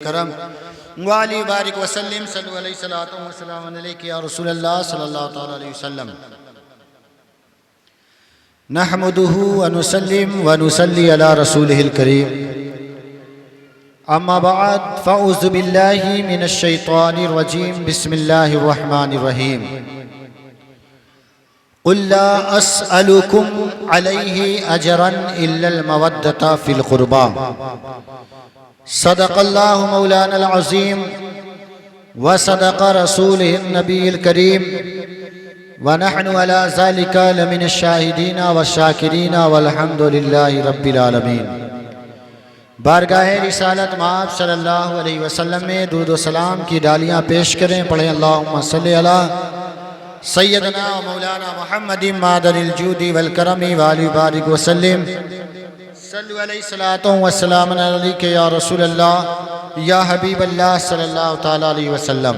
करम वाली बारिक वसल्लम सल्लल्लाहु अलैहि वसल्लम अलैहि या रसूलल्लाह सल्लल्लाहु तआला अलैहि वसल्लम नहमदुहु व नुसल्लिम व नुसल्ली अला रसूलिहिल करीम अम्मा बाद फ़अऊज़ु बिल्लाहि मिनश शैतानिर रजीम बिस्मिल्लाहिर रहमानिर रहीम क़ुल ला अस्अलुकुम अलैहि अजरन इल्लल मवद्दता फ़िल क़ुरबा सदक़ल्लाहु मौलानल अज़ीम व सदक़ रसूलिहिन नबील करीम व नहनु अला ज़ालिका लमिनश शाहिदीन व शाकिरीन वल्हम्दुलिल्लाहि रब्बिल आलमीन। बारगाह रिसालत माब सल्लल्लाहु अलैहि वसल्लम में दुरूद व सलाम की डालियाँ पेश करें। पढ़ें अल्लाहुम्मा सल्लि अला सय्यदना व मौलाना मुहम्मदिन मादनिल जूदी वल करमी व आलि बारिक वसल्लम सल्लु अलैहि सलातो व सलाम अलैका या रसूलल्लाह या हबीबल्लाह सल्लल्लाहु तआला अलैहि वसल्लम।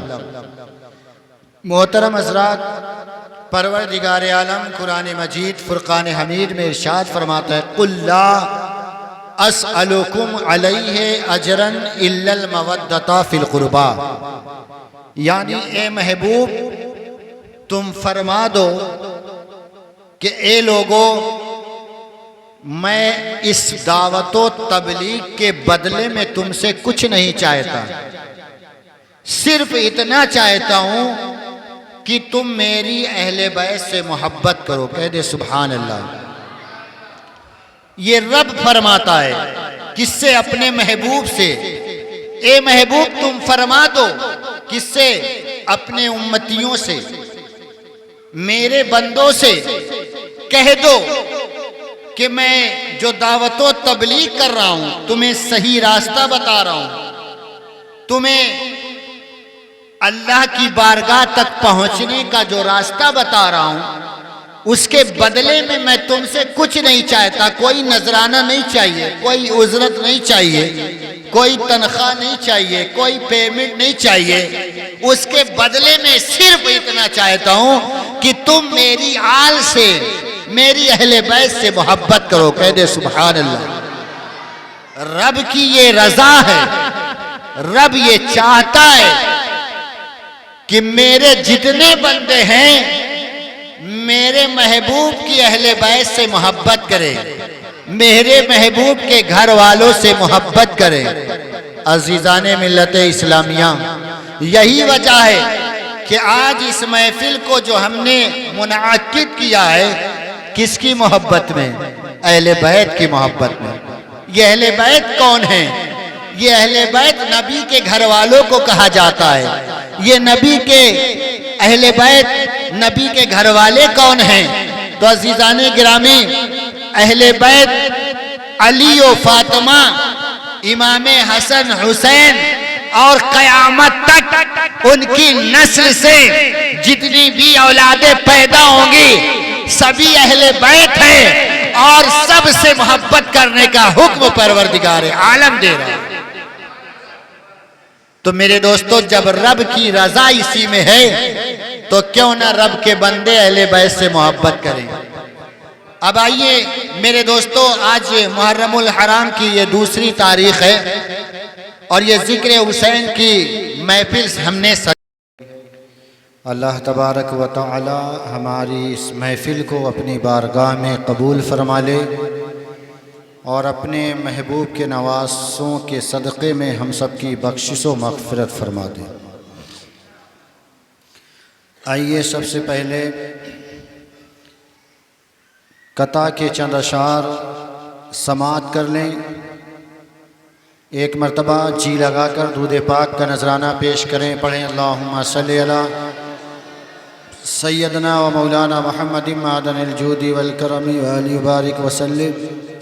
मोहतरम हज़रात, परवरदिगार आलम कुरान मजीद फुरकान हमीद में इरशाद फरमाता है क़ुल ला अस्अलुकुम अलैहि अजरन इल्लल मवद्दता फ़िल क़ुरबा, यानी ए महबूब तुम फरमा दो कि ए लोगों, मैं इस दावतो तबलीग के बदले में तुमसे कुछ नहीं चाहता, सिर्फ इतना चाहता हूं कि तुम मेरी अहले बैत से मोहब्बत करो। कह दे सुभान अल्लाह। ये रब फरमाता है किससे? अपने महबूब से। ए महबूब तुम फरमा दो किससे? अपने उम्मतियों से, मेरे बंदों से कह दो कि मैं जो दावतो तबलीग कर रहा हूं, तुम्हें सही रास्ता बता रहा हूं, तुम्हें अल्लाह की बारगाह तक पहुंचने का जो रास्ता बता रहा हूं, उसके बदले में मैं तुमसे कुछ नहीं चाहता। कोई नजराना नहीं चाहिए, कोई उजरत नहीं चाहिए, कोई तनख्वाह नहीं चाहिए, कोई पेमेंट नहीं चाहिए। उसके बदले में सिर्फ इतना चाहता हूं कि तुम मेरी आल से, मेरी अहले बैत से मोहब्बत करो। कह दे सुभान अल्लाह। रब की ये रजा है, रब ये चाहता है कि मेरे जितने बंदे हैं मेरे महबूब की अहले बैत से मोहब्बत करें, मेरे महबूब के घर वालों से मोहब्बत करें। अजीज़ाने मिल्लत इस्लामिया, यही वजह है कि आज इस महफिल को जो हमने मुनाकिद किया है, किसकी मोहब्बत में? अहले बैत की मोहब्बत में। ये अहले बैत कौन है? ये अहले बैत नबी के घर वालों को कहा जाता है। ये नबी के अहले बैत, नबी के घर वाले कौन हैं? तो अजीज़ाने गिरामी, अहले बैत अली व फातिमा, इमामे हसन हुसैन और क़यामत तक उनकी नस्ल से जितनी भी औलादें पैदा होंगी सभी अहले बैत हैं और सबसे मोहब्बत करने का हुक्म परवरदिगार आलम दे रहा है। तो मेरे दोस्तों, जब रब की रजा इसी में है तो क्यों ना रब के बंदे अहले बैत से मोहब्बत करें। अब आइए मेरे दोस्तों, आज मुहर्रमुल हराम की ये दूसरी तारीख है और ये जिक्र हुसैन की महफिल हमने अल्लाह तबारक व तआला हमारी इस महफिल को अपनी बारगाह में कबूल फरमा ले और अपने महबूब के नवासों के सदक़े में हम सब की बख्शिश व मग़फ़िरत फरमा दे। आइए सबसे पहले कता के चंद अशार समात कर लें। एक मरतबा जी लगाकर दूध पाक का नजराना पेश करें। पढ़ें अल्लाहुम्मा सल्लि अला सय्यदना व मौलाना मुहम्मदिन मादनिल जूदी वल करमी व आलि बारिक वसल्लम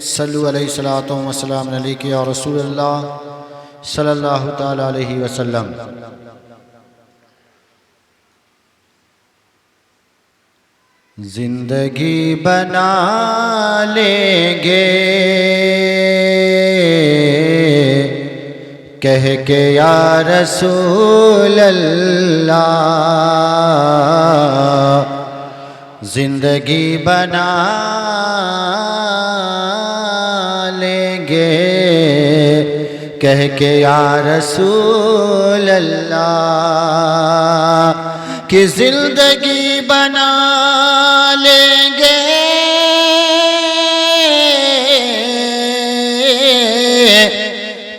सल्लु अलैहि सलातो व सलाम अलैका या रसूलल्लाह सल्लल्लाहु तआला अलैहि वसल्लम। जिंदगी बना लेंगे कह के या रसूल अल्लाह, जिंदगी बना लेंगे कह के या रसूल अल्लाह कि जिंदगी बना लेंगे,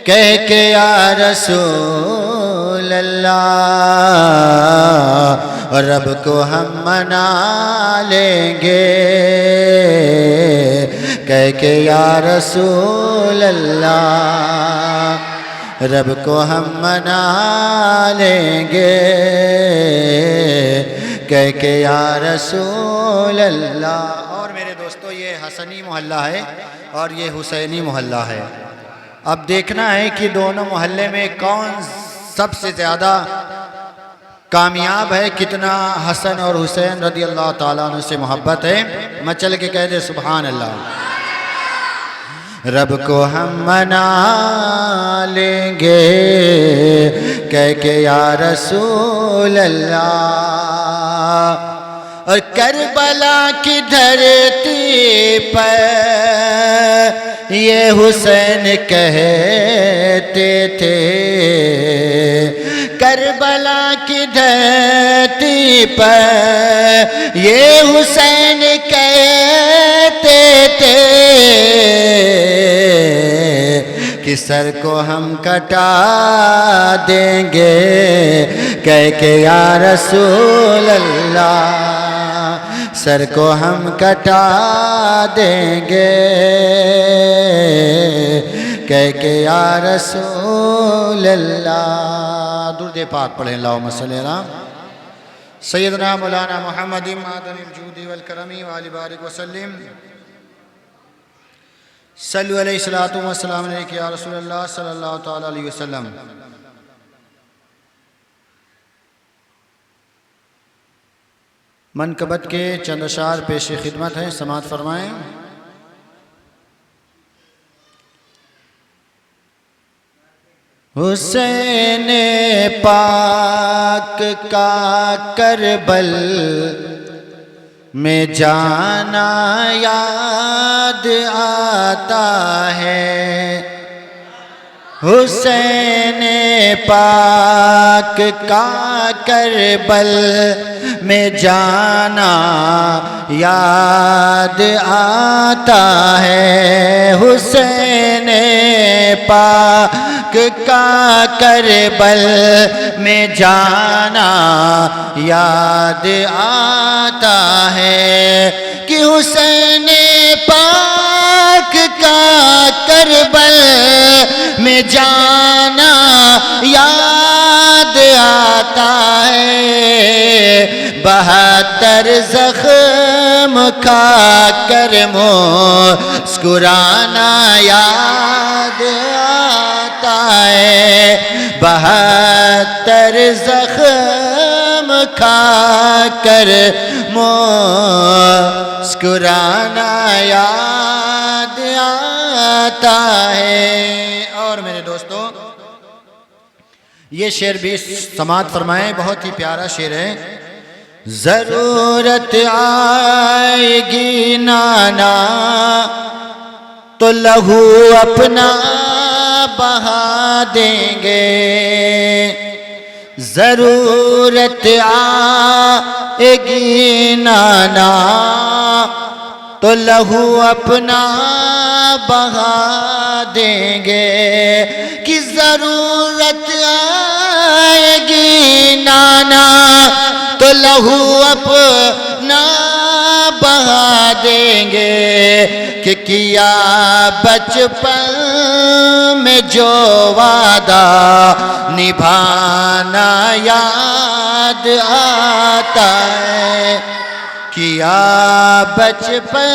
कह के या रसूल अल्लाह रब को हम मना लेंगे, कह के या रसूल अल्लाह रब को हम मना लेंगे, कह के या रसूल अल्लाह। और मेरे दोस्तों ये हसनी मोहल्ला है और ये हुसैनी मोहल्ला है। अब देखना है कि दोनों मोहल्ले में कौन सबसे ज़्यादा कामयाब है, कितना हसन और हुसैन रदी अल्लाह ताला अन्हु से मोहब्बत है। मैं चल के कह दे सुभान अल्लाह। रब को हम मना लेंगे, कह के या रसूल अल्लाह। और करबला की धरती पर ये हुसैन कहते थे, करबला की धरती पर ये हुसैन कहते थे कि सर को हम कटा देंगे, कह के या रसूल अल्लाह सर को हम कटा देंगे, कह के या रसूल अल्लाह। दुरूद पाक पढ़ें। अल्लाहुम्मा सल्ली अला सय्यदना मौलाना मुहम्मदिन मादनिल जूदी वल करमी व आलि बारिक वसल्लिम। सल्लु अलैहि सलातु व सलाम अलैका या रसूलल्लाह सल्लल्लाहु तआला अलैहि वसल्लम। मनकबत के चंद अशार पेश खिदमत हैं, समाअत फरमाएँ। हुसैन पाक का करबल में जाना याद आता है, हुसैन पाक का करबल में जाना याद आता है, हुसैन पाक का करबल में जाना याद आता है कि हुसैन पाक का करबल में जाना याद आता है, 72 ज़ख्म खा कर मुस्कुराना याद आता है, 72 ज़ख्म खा कर मुस्कुराना याद आता है। और मेरे दोस्तों ये शेर भी समाअत फरमाएं, बहुत ही प्यारा शेर है। जरूरत आएगी नाना तो लहू अपना बहा देंगे, जरूरत आएगी नाना तो लहू अपना बहा देंगे, कि जरूरत आएगी नाना तो लहू अपना बहा देंगे, कि किया बचपन में जो वादा निभाना याद आता है, किया बचपन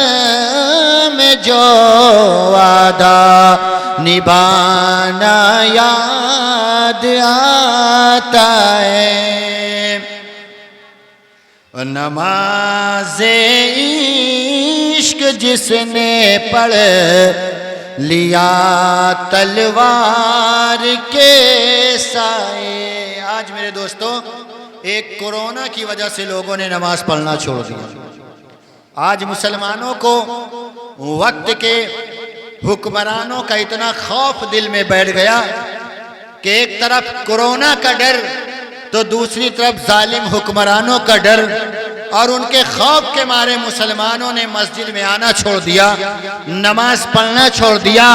में जो वादा निभाना याद आता है। नमाज़े इश्क जिसने पढ़ लिया तलवार के साए। आज मेरे दोस्तों एक कोरोना की वजह से लोगों ने नमाज पढ़ना छोड़ दिया। आज मुसलमानों को वक्त के हुक्मरानों का इतना खौफ दिल में बैठ गया कि एक तरफ कोरोना का डर तो दूसरी तरफ जालिम हुक्मरानों का डर, और उनके खौफ के मारे मुसलमानों ने मस्जिद में आना छोड़ दिया, नमाज पढ़ना छोड़ दिया।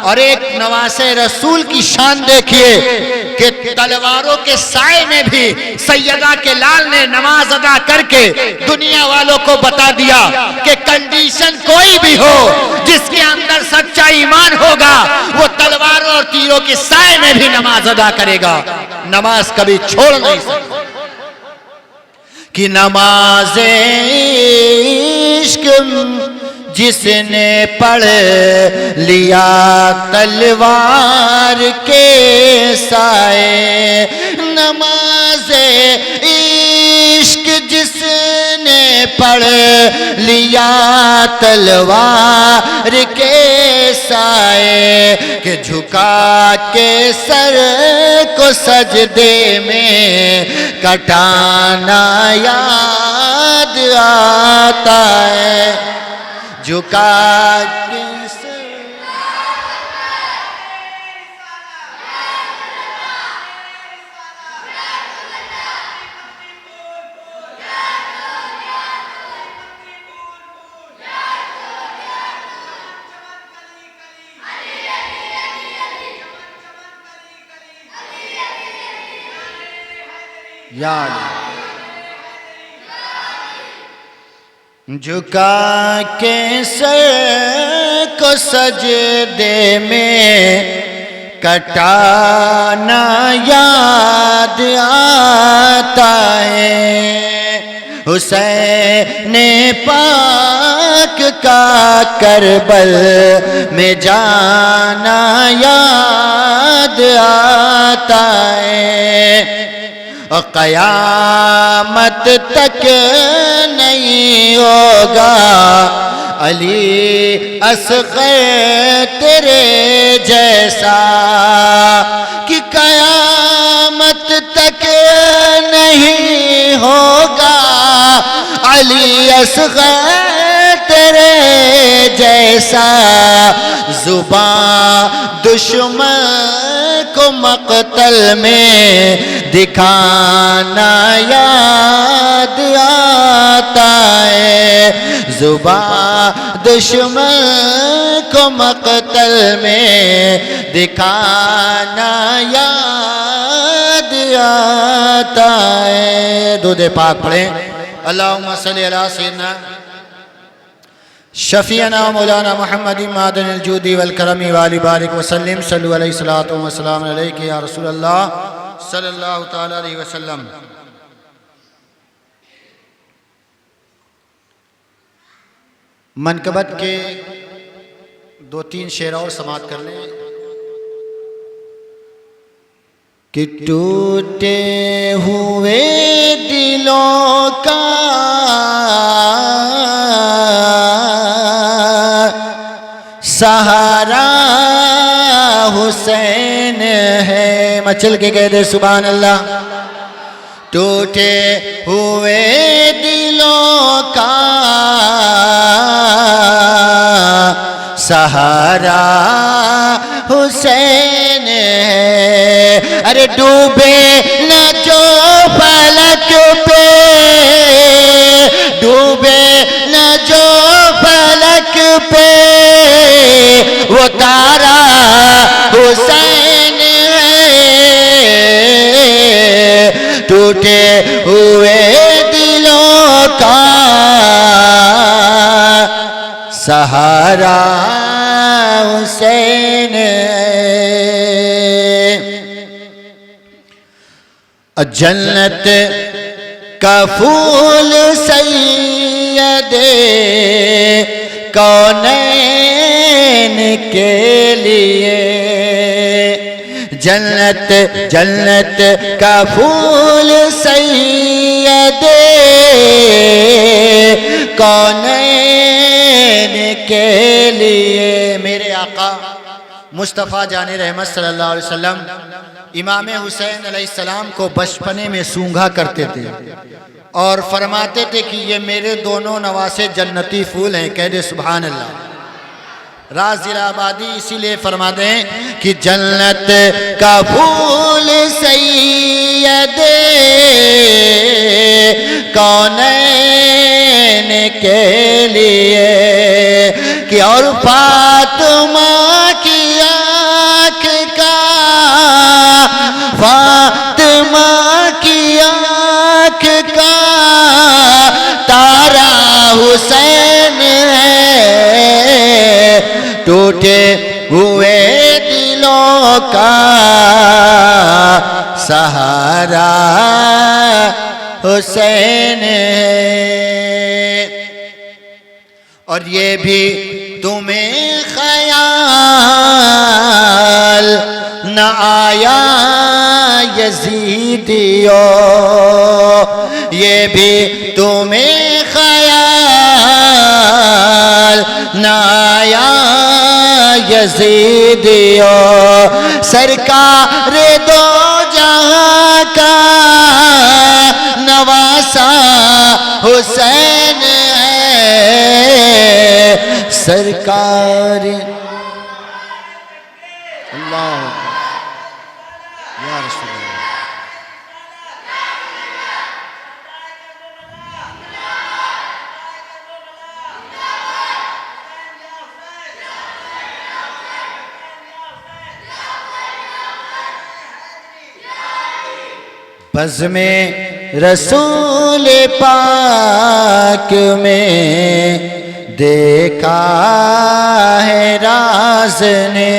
और एक नवासे रसूल की शान देखिए कि तलवारों के साए में भी सैयदा के लाल ने नमाज अदा करके दुनिया वालों को बता दिया कि कंडीशन कोई भी हो, जिसके अंदर सच्चा ईमान होगा वो तलवारों और तीरों के साए में भी नमाज अदा करेगा, नमाज कभी छोड़ नहीं सकता। कि नमाज़े इश्क जिसने पढ़ लिया तलवार के साए, नमाज़े इश्क जिसने पढ़ लिया तलवार के साए, कि झुका के सर को सजदे में कटाना याद आता है, झुका के याद, झुका के सर को सजदे में कटाना याद आता है, हुसैन पाक का करबल में जाना याद आता है। और क़यामत तक नहीं होगा अली असग़र तेरे जैसा, कि क़यामत तक नहीं होगा अली असग़र तेरे जैसा, ज़ुबान दुश्मन को मक़तल में दिखाना याद आता है, ज़ुबान दुश्मन को मक़तल में दिखाना याद आता है। दुरूद पाक पढ़ें। अल्लाहुम्मा सल्ली अला सय्यिदना शफ़ीअना मौलाना मुहम्मद मादनिल जूदी वल करमी वाली बारिक वसल्लम सल्लु अलैहि सलातो व सलाम अलैका या रसूल अल्लाह सल्लल्लाहु तआला अलैहि वसल्लम। मनकबत के 2-3 शेर और समाअत कर लें। कि टूटे हुए दिलों का सहारा हुसैन है। मचल के कह दे सुभान अल्लाह। टूटे हुए दिलों का सहारा हुसैन है। अरे डूबे न जो फलक पे, डूबे न जो फलक पे, वो तारा हुसैन है। टूटे हुए दिलों का सहारा हुसैन है। जन्नत का फूल सैयदे कौनैन के लिए, जन्नत जन्नत का फूल सैयदे कौनैन के लिए। मेरे आका मुस्तफ़ा जाने रहमत सल्लल्लाहु अलैहि वसल्लम इमाम हुसैन अलैहिस्सलाम को बचपने में सूंघा करते थे और फरमाते थे कि ये मेरे दोनों नवासे जन्नती फूल हैं। कह दे सुभान अल्लाह। राजिलाबादी इसीलिए फरमा दें कि जन्नत का फूल सैयद कौनैन के लिए कि और फातिमा की आँख का, फातिमा की आँख का तारा हुसैन है, टूटे हुए दिलों का सहारा हुसैन है। और ये भी तुम्हें ख्याल न आया यजीदियो, ये भी तुम्हें ख्याल न आया यजीदियो, सरकार दो जहां का नवासा हुसैन है, सरकार अल्लाह या रसूल अल्लाह। बज़्मे रसूल पाक में देखा है राज ने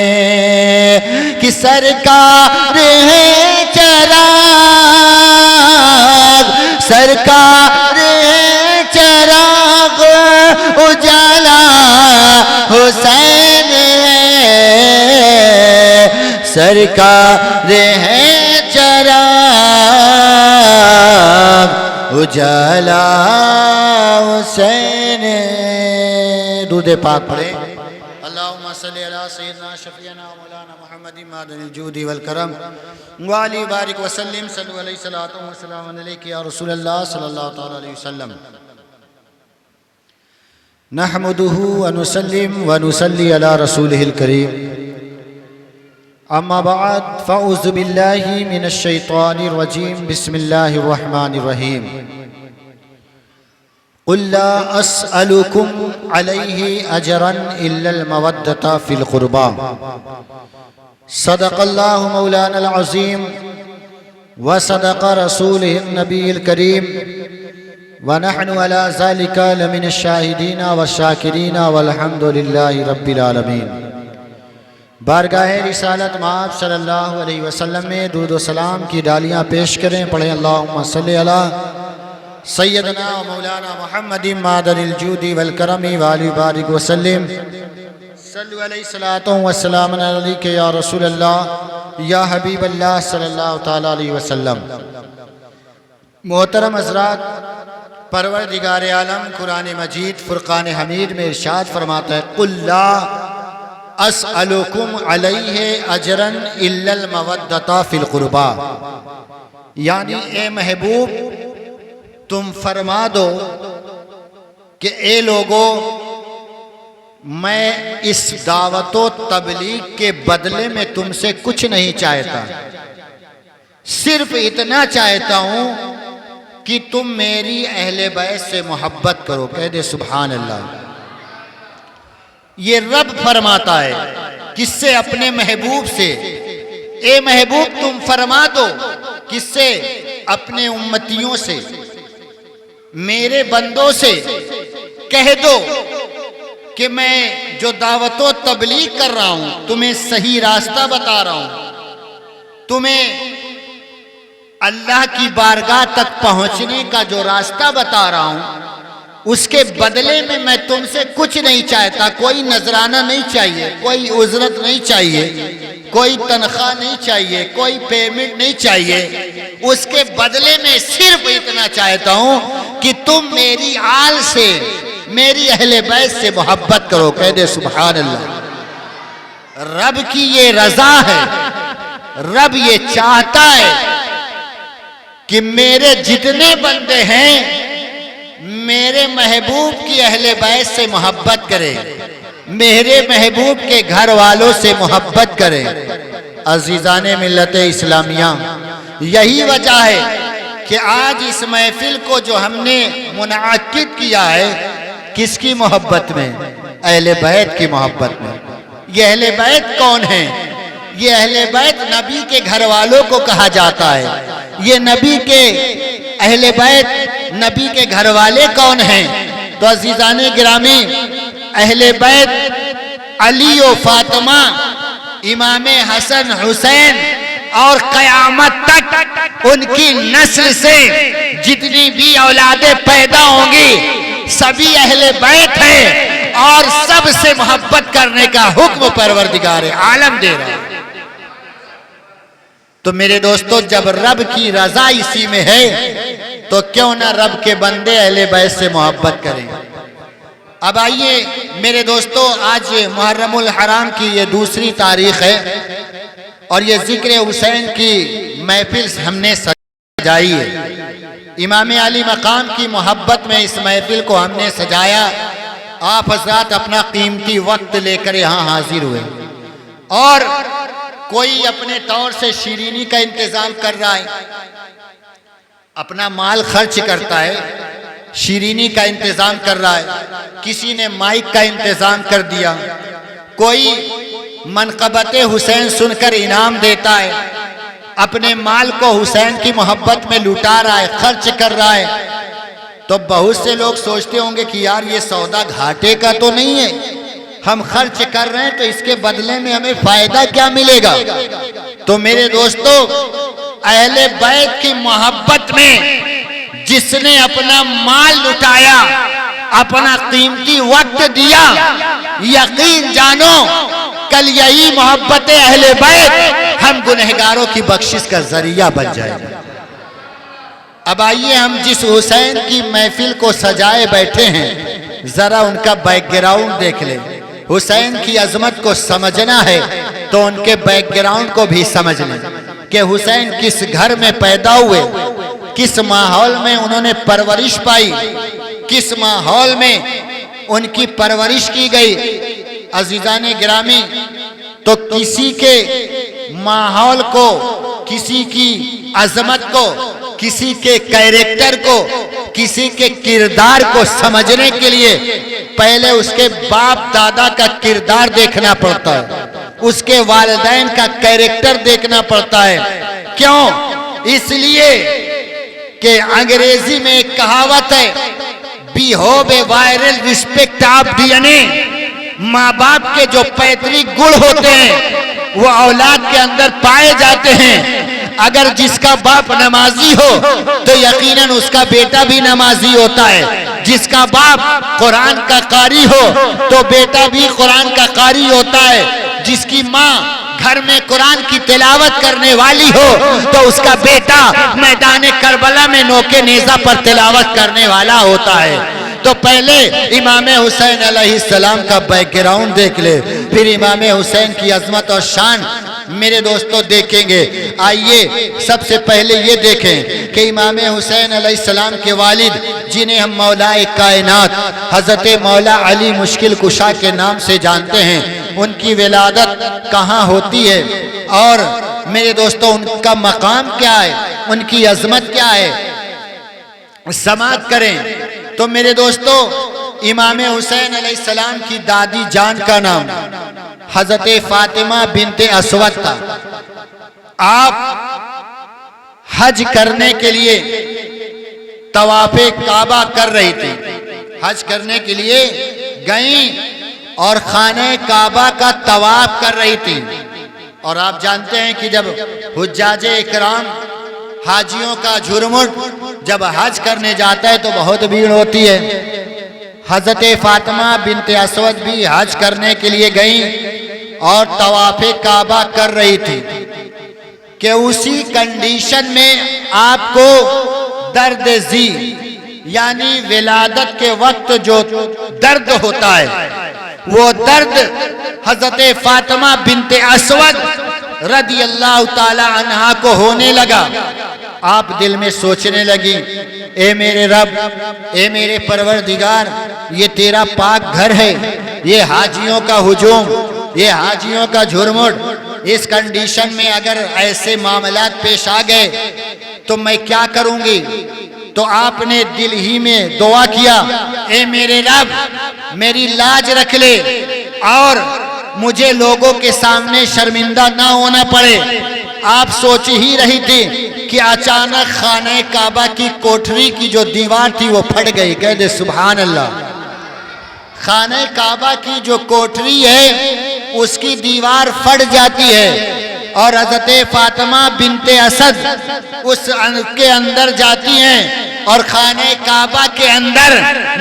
कि सरकार है चराग, सरकार है चराग, उजाला हुसैन है, सरकार है चराग, उजाला हुसैन। दूध पाक पढ़े। अल्लाहुम्मा सल्ली अला सय्यिदना शफीना मौलाना मुहम्मदिन मादनिल जूदी वल करम व अली बारिक व सल्लिम सल्लु अलैहि सलातु व सलामुन अलैका या रसूलल्लाह सल्लल्लाहु तआला अलैहि वसल्लम। नहमदुहु व नुसल्लिम व नुसल्ली अला रसूलिहिल करीम। अम्मा बाद फ़अऊज़ु बिल्लाहि मिनश शैतानिर रजीम। बिस्मिल्लाहिर रहमानिर रहीम। क़ुल ला अस्अलुकुम अलैहि अजरन इल्लल मवद्दता फ़िल क़ुरबा। सदक़ल्लाहु मौलानल अज़ीम व सदक़ रसूलिहिन नबिय्यिल करीम व नहनु अला ज़ालिका लमिनश शाहिदीना व शाकिरीना वल्हम्दुलिल्लाहि रब्बिल आलमीन। बारगाहे रिसालत माब सल्लल्लाहु अलैहि वसल्लम में दूध व सलाम की डालियाँ पेश करें। पढ़ें अल्लाहुम्मा सल्ली अला सैयदना व मौलाना मुहम्मदिन मादनिल जूदी वल करमी व अली बारिक व सल्लिम सल्लु अलैहि सलातु व सलामुन अलैका या रसूलल्लाह या हबीबल्लाह सल्लल्लाहु तआला अलैहि वसल्लम। मोहतरम हज़रात, परवरदिगार आलम कुरान मजीद फुरकान हमीद में इरशाद फरमाता है, क़ुल ला अस्अलुकुम अलैहि अजरन इल्लल मवद्दता फ़िल क़ुरबा। यानी ए महबूब तुम फरमा दो कि ए लोगों, मैं इस दावतो तबलीग के बदले में तुमसे कुछ नहीं चाहता, सिर्फ इतना चाहता हूं कि तुम मेरी अहले बैत से मोहब्बत करो। कह दे सुभान अल्लाह। ये रब फरमाता है किससे? अपने महबूब से। ए महबूब तुम फरमा दो किससे? अपने उम्मतियों से, मेरे बंदों से कह दो कि मैं जो दावतो तबलीग कर रहा हूं, तुम्हें सही रास्ता बता रहा हूं, तुम्हें अल्लाह की बारगाह तक पहुंचने का जो रास्ता बता रहा हूं, उसके बदले में मैं तुमसे कुछ नहीं चाहता। कोई नजराना नहीं चाहिए, कोई उजरत नहीं चाहिए, कोई तनख्वाह नहीं चाहिए, कोई पेमेंट नहीं चाहिए। उसके बदले में सिर्फ इतना चाहता हूं कि तुम मेरी आल से, मेरी अहले बैत से मोहब्बत करो। कह दे सुभान अल्लाह। रब की ये रजा है, रब ये चाहता है कि मेरे जितने बंदे हैं मेरे महबूब की अहले बैत से मोहब्बत करें। मेरे महबूब के घर वालों से मोहब्बत करें। अजीजाने मिल्लत इस्लामिया, यही वजह है कि आज इस महफिल को जो हमने मुनाकिद किया है, किसकी मोहब्बत में? अहले बैत की मोहब्बत में। ये अहले बैत कौन है? ये अहले बैत नबी के घर वालों को कहा जाता है। ये नबी के अहले बैत, नबी के घर वाले कौन हैं? तो अजीजाने गिरामी, अहले बैत अली और फातिमा, इमाम हसन हुसैन और क़यामत तक उनकी नस्ल से जितनी भी औलादें पैदा होंगी सभी अहले बैत हैं और सबसे मोहब्बत करने का हुक्म परवरदिगार आलम दे रहा है। तो मेरे दोस्तों, जब रब की रजा इसी में है तो क्यों ना रब के बंदे अहले बैत से मोहब्बत करें। अब आइए मेरे दोस्तों, आज मुहर्रमुल हराम की ये दूसरी तारीख है और ये जिक्र हुसैन की महफिल हमने सजाई है। इमाम अली मकाम की मोहब्बत में इस महफिल को हमने सजाया। आप हज़रात अपना कीमती वक्त लेकर यहाँ हाजिर हुए और कोई अपने तौर से शीरीनी का इंतजाम कर रहा है, अपना माल खर्च करता है, शीरीनी का इंतजाम कर रहा है, किसी ने माइक का इंतजाम कर दिया, कोई मनक़बत हुसैन सुनकर इनाम देता है, अपने माल को हुसैन की मोहब्बत में लुटा रहा है, खर्च कर रहा है। तो बहुत से लोग सोचते होंगे कि यार ये सौदा घाटे का तो नहीं है, हम खर्च कर रहे हैं तो इसके बदले में हमें फायदा क्या मिलेगा। तो मेरे दोस्तों, अहले बैत की मोहब्बत में जिसने अपना माल लुटाया, अपना कीमती वक्त दिया, यकीन जानो कल यही मोहब्बत अहले बैत हम गुनहगारों की बख्शिश का जरिया बन जाएगी। अब आइए हम जिस हुसैन की महफिल को सजाए बैठे हैं, जरा उनका बैकग्राउंड देख लें। हुसैन की अजमत को समझना है तो उनके बैकग्राउंड को भी समझ लें कि हुसैन किस घर में पैदा हुए, किस माहौल में उन्होंने परवरिश पाई, किस माहौल में उनकी परवरिश की गई। अजीजाने गिरामी, तो किसी के माहौल को, किसी की अजमत को, किसी के कैरेक्टर को, किसी के किरदार को समझने के लिए पहले उसके बाप दादा का किरदार देखना पड़ता है, उसके वालिदैन का कैरेक्टर देखना पड़ता है। क्यों? इसलिए कि अंग्रेजी में एक कहावत है, be how a viral respect of DNA. माँ बाप के जो पैतृक गुण होते हैं वो औलाद के अंदर पाए जाते हैं। अगर जिसका बाप नमाजी हो तो यकीनन उसका बेटा भी नमाजी होता है। जिसका बाप कुरान का कारी हो तो बेटा भी कुरान का कारी होता है। जिसकी माँ घर में कुरान की तिलावत करने वाली हो तो उसका बेटा मैदान करबला में नोके नेज़ा पर तिलावत करने वाला होता है। तो पहले इमाम हुसैन अलैहिस्सलाम का बैकग्राउंड देख ले, फिर इमाम हुसैन की अजमत और शान मेरे दोस्तों देखेंगे। आइए सबसे पहले ये देखें कि इमाम हुसैन अलैहिस्सलाम के वालिद, जिन्हें हम मौलाए कायनात हजरत मौला अली मुश्किल कुशा के नाम से जानते हैं, उनकी विलादत कहाँ होती है और मेरे दोस्तों उनका मकाम क्या है, उनकी अजमत क्या है, समाअत करें। तो मेरे दोस्तों, इमाम हुसैन अलैहिस्सलाम की दादी जान का नाम हजरत फातिमा बिनते असवद था। आप हज करने के लिए तवाफे काबा कर रही थी, हज करने के लिए गई और खाने काबा का तवाफ कर रही थी। और आप जानते हैं कि जब हुज्जाजे इकराम, हाजियों का झुरमुट जब हज करने जाता है तो बहुत भीड़ होती है। हजरत फातिमा बिनते असवद भी हज करने के लिए गई और तवाफे काबा कर रही थी कि उसी कंडीशन में आपको दर्द जी यानी विलादत के वक्त जो दर्द होता है वो दर्द हजरत फातिमा बिनते असवद रदी अल्लाह ताला अन्हा को होने लगा। आप दिल में सोचने लगी, ए मेरे रब, ए मेरे परवरदिगार, ये तेरा पाक घर है, ये हाजियों का हुजूम, ये हाजियों का झुरमुट, इस कंडीशन में अगर ऐसे मामलात पेश आ गए तो मैं क्या करूंगी? तो आपने दिल ही में दुआ किया, ए मेरे रब मेरी लाज रख ले और मुझे लोगों के सामने शर्मिंदा ना होना पड़े। आप सोच ही रही थी कि अचानक खाने काबा की कोठरी की जो दीवार थी वो फट गई। कह दे सुभान अल्लाह। खाने काबा की जो कोठरी है उसकी दीवार फट जाती है और हज़रत फातिमा बिनते असद उसके अंदर जाती हैं और खाने काबा के अंदर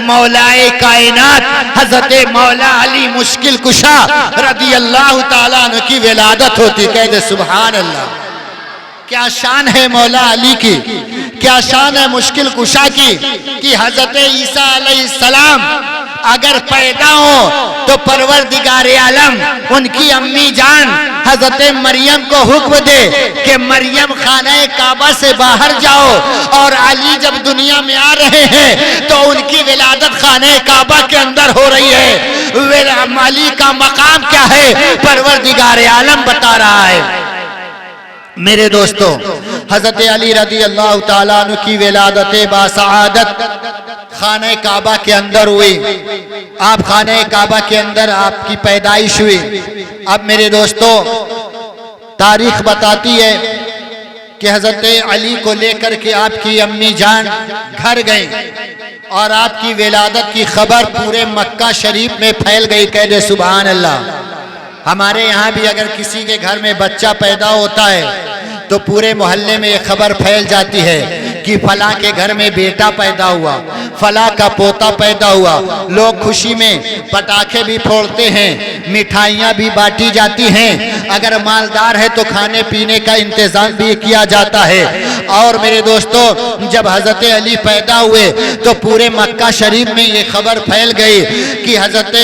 मौलाए कायनात हज़रत मौला अली मुश्किल कुशा रज़ी अल्लाह ताला अन्हु की विलादत होती। कह दे सुभान अल्लाह। क्या शान है मौला अली की, क्या शान है मुश्किल कुशा की कि हज़रत ईसा अलैहिस्सलाम अगर पैदा हो तो परवरदिगार आलम उनकी अम्मी जान हज़रत मरियम को हुक्म दे कि मरियम खाने काबा से बाहर जाओ, और अली जब दुनिया में आ रहे हैं तो उनकी विलादत खाने काबा के अंदर हो रही है। वे अली का मकाम क्या है परवरदिगार आलम बता रहा है। मेरे दोस्तों, हज़रत अली रज़ी अल्लाह ताला अन्हु की विलादत बासआदत खाने काबा के अंदर हुई। आप खाने काबा के अंदर आपकी पैदाइश हुई। अब मेरे दोस्तों, तारीख बताती है कि हज़रत अली को लेकर के आपकी अम्मी जान घर गई और आपकी विलादत की खबर पूरे मक्का शरीफ में फैल गई। कह दे सुभान अल्लाह। हमारे यहाँ भी अगर किसी के घर में बच्चा पैदा होता है तो पूरे मोहल्ले में ये खबर फैल जाती है कि फला के घर में बेटा पैदा हुआ, फला का पोता पैदा हुआ। लोग खुशी में पटाखे भी फोड़ते हैं, मिठाइयाँ भी बांटी जाती हैं, अगर मालदार है तो खाने पीने का इंतजाम भी किया जाता है। और मेरे दोस्तों, जब हज़रत अली पैदा हुए तो पूरे मक्का शरीफ में ये खबर फैल गई कि हज़रत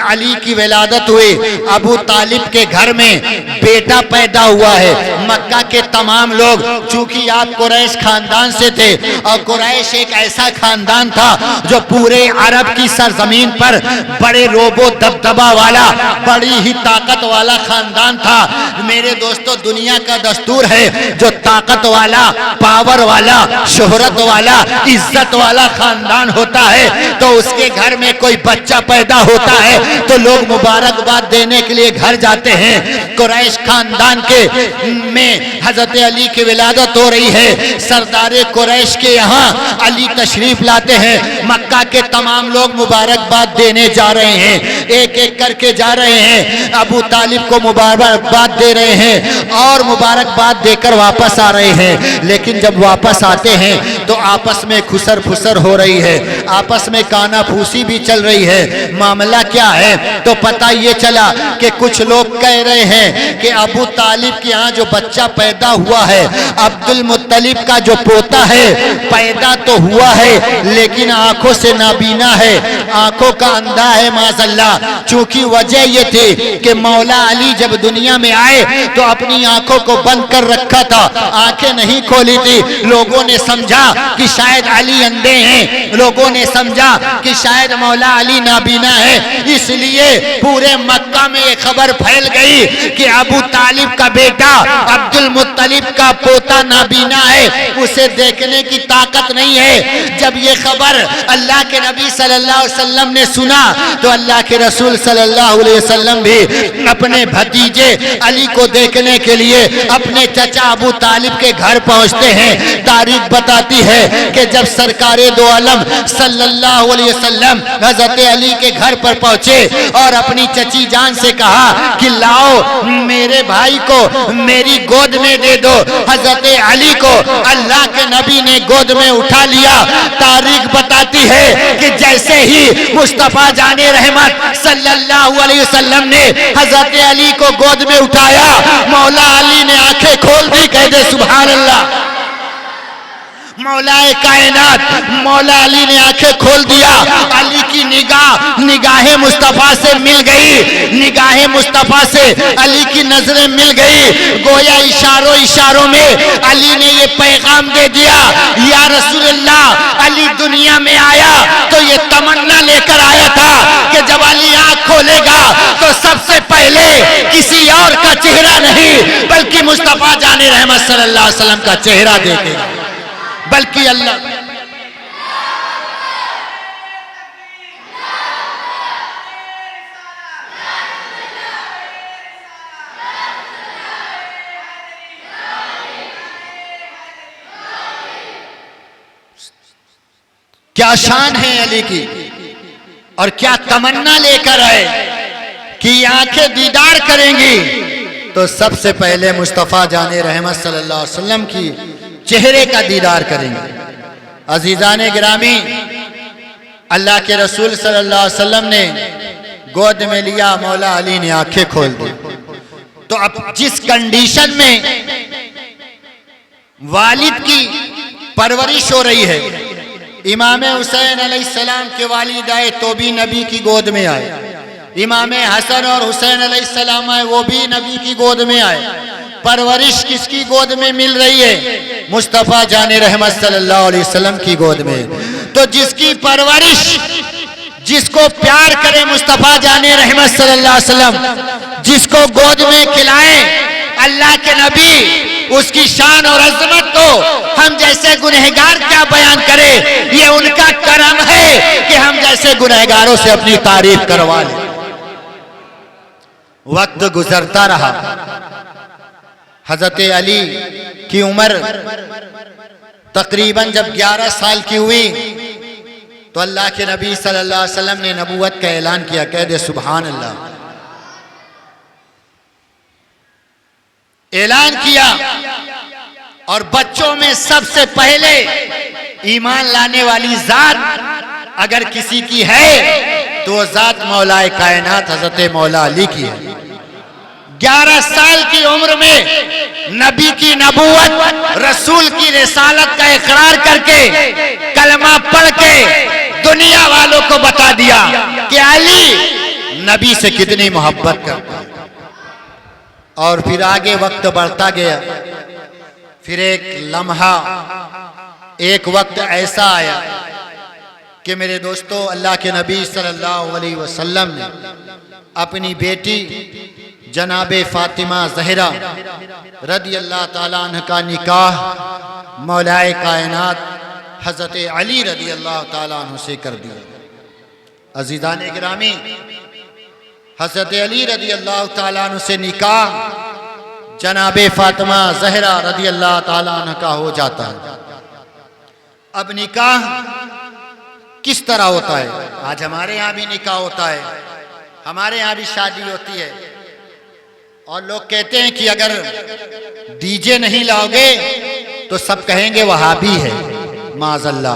अली की विलादत हुई, अबू तालिब के घर में बेटा पैदा हुआ है। मक्का के तमाम लोग, चूंकि आप कुरैश खानदान से थे और कुरैश एक ऐसा खानदान था जो पूरे अरब की सरजमीन पर बड़े रोबो दबदबा वाला, बड़ी ही ताकत वाला खानदान था। मेरे दोस्तों, दुनिया का दस्तूर है जो ताकत वाला, पावर वाला, शोहरत वाला, इज्जत वाला खानदान होता है तो उसके घर में कोई बच्चा पैदा होता है तो लोग मुबारकबाद देने के लिए घर जाते हैं। कुरैश खानदान के में हज़रत अली की विलादत हो रही है। सरदार कुरैश के यहाँ अली तशरीफ लाते हैं। मक्का के तमाम लोग मुबारकबाद देने जा रहे हैं, एक एक करके जा रहे हैं, अबू तालिब को मुबारकबाद दे रहे हैं और मुबारकबाद देकर वापस आ रहे हैं। लेकिन जब वापस आते हैं तो आपस में खुसर फुसर हो रही है, आपस में काना फूसी भी चल रही है। मामला क्या है तो पता ये चला कि कुछ लोग कह रहे हैं कि अबू तालिब के यहाँ जो बच्चा पैदा हुआ है, अब्दुल मुत्तलिब का जो पोता है, पैदा तो हुआ है लेकिन आंखों से नाबीना है, आंखों का अंधा है माज़अल्लाह। चूंकि वजह ये थी कि मौला अली जब दुनिया में आए तो अपनी आंखों को बंद कर रखा था, आंखें नहीं खोली थी। लोगों ने समझा कि शायद अली अंधे हैं, लोगों ने समझा कि शायद मौला अली नाबीना है, इसलिए पूरे मक्का में ये खबर फैल गई कि अबू तालिब का बेटा अब्दुल मुत्तलिब का पोता नाबीना है, उसे देखने की ताकत नहीं है। जब ये खबर अल्लाह के नबी सल्लल्लाहु अलैहि वसल्लम ने सुना तो अल्लाह के रसूल सल्लल्लाहु अलैहि वसल्लम भी अपने भतीजे अली को देखने के लिए अपने चचा अबू तालिब के घर पहुंचते हैं। तारीख बताती है कि जब सरकारे दो आलम सल्लल्लाहु अलैहि वसल्लम हज़रत अली के घर पर पहुंचे और अपनी चची जान से कहा कि लाओ मेरे भाई को मेरी गोद में दे दो, हज़रत अली को अल्लाह के नबी ने गोद में उठा लिया। तारीख बताती है कि जैसे ही मुस्तफा जाने रहमत सल्लल्लाहु अलैहि वसल्लम ने हज़रत अली को गोद में उठाया, मौला अली ने आंखें खोल दी। कह दे सुभान अल्लाह। मौलाए कायनात मौला अली ने आंखें खोल दिया। अली की निगाहें मुस्तफा से मिल गई, निगाहें मुस्तफा से अली की नजरें मिल गई। गोया इशारों में अली ने ये पैगाम दे दिया, या रसूलल्लाह, अली दुनिया में आया तो ये तमन्ना लेकर आया था कि कि जब अली आंख खोलेगा तो सबसे पहले किसी और का चेहरा नहीं बल्कि मुस्तफा जाने रहमत सल्लल्लाहु अलैहि वसल्लम का चेहरा देखेगा, बल्कि अल्लाह। क्या शान है अली की और क्या तमन्ना लेकर आए कि आंखें दीदार करेंगी तो सबसे पहले मुस्तफ़ा जाने रहमत सल्लल्लाहु अलैहि वसल्लम की चेहरे का दीदार करेंगे। अजीज़ान गिरामी, अल्लाह के रसूल सल्लल्लाहु अलैहि वसल्लम ने गोद में लिया, मौला अली ने आंखें खोल दी। तो अब जिस कंडीशन में वालिद की परवरिश हो रही है, इमाम हुसैन अलैहिस्सलाम के वालिद आए तो भी नबी की गोद में आए, इमाम हसन और हुसैन अलैहिस्सलाम आए वो भी नबी की गोद में आए। परवरिश किसकी गोद में मिल रही है? मुस्तफ़ा जाने रहमत सल्लल्लाहु अलैहि वसल्लम की गोद में। तो जिसकी परवरिश, जिसको प्यार करे मुस्तफ़ा जाने रहमत सल्लल्लाहु अलैहि वसल्लम, जिसको गोद में खिलाए अल्लाह के नबी, उसकी शान और अजमत को हम जैसे गुनहगार क्या बयान करें। ये उनका करम है कि हम जैसे गुनहगारों से अपनी तारीफ करवा लें। वक्त गुजरता रहा, हजरत अली की उम्र तकरीबन जब 11 साल की हुई तो अल्लाह के नबी सल्लल्लाहु अलैहि वसल्लम ने नबूवत का ऐलान किया। कह दे सुभान अल्लाह। ऐलान किया और बच्चों में सबसे पहले ईमान लाने वाली जात अगर किसी की है तो वो जात मौलाए कायनात हजरत मौला अली की है। 11 साल की उम्र में नबी की नबूवत, रसूल की रिसालत का इकरार करके कलमा पढ़ के दुनिया वालों को बता दिया कि अली नबी से कितनी मोहब्बत करता है। और फिर आगे वक्त बढ़ता गया। फिर एक लम्हा, एक वक्त ऐसा आया कि मेरे दोस्तों, अल्लाह के नबी सल्लल्लाहु अलैहि वसल्लम ने अपनी बेटी जनाबे फातिमा ज़हरा रदी अल्लाह ताला अन्हा का निकाह मौलाए कायनात हज़रत अली रदी अल्लाह ताला अन्हु से कर दिया। अज़ीज़ान गिरामी, हज़रत अली रदी अल्लाह ताला अन्हु से निकाह जनाबे फातिमा ज़हरा रदी अल्लाह ताला अन्हा का हो जाता है। अब निकाह किस तरह होता है? आज हमारे यहाँ भी निकाह होता है, हमारे यहाँ भी शादी होती है और लोग कहते हैं कि अगर डीजे नहीं लाओगे तो सब कहेंगे वहाबी है। माज़ल्ला,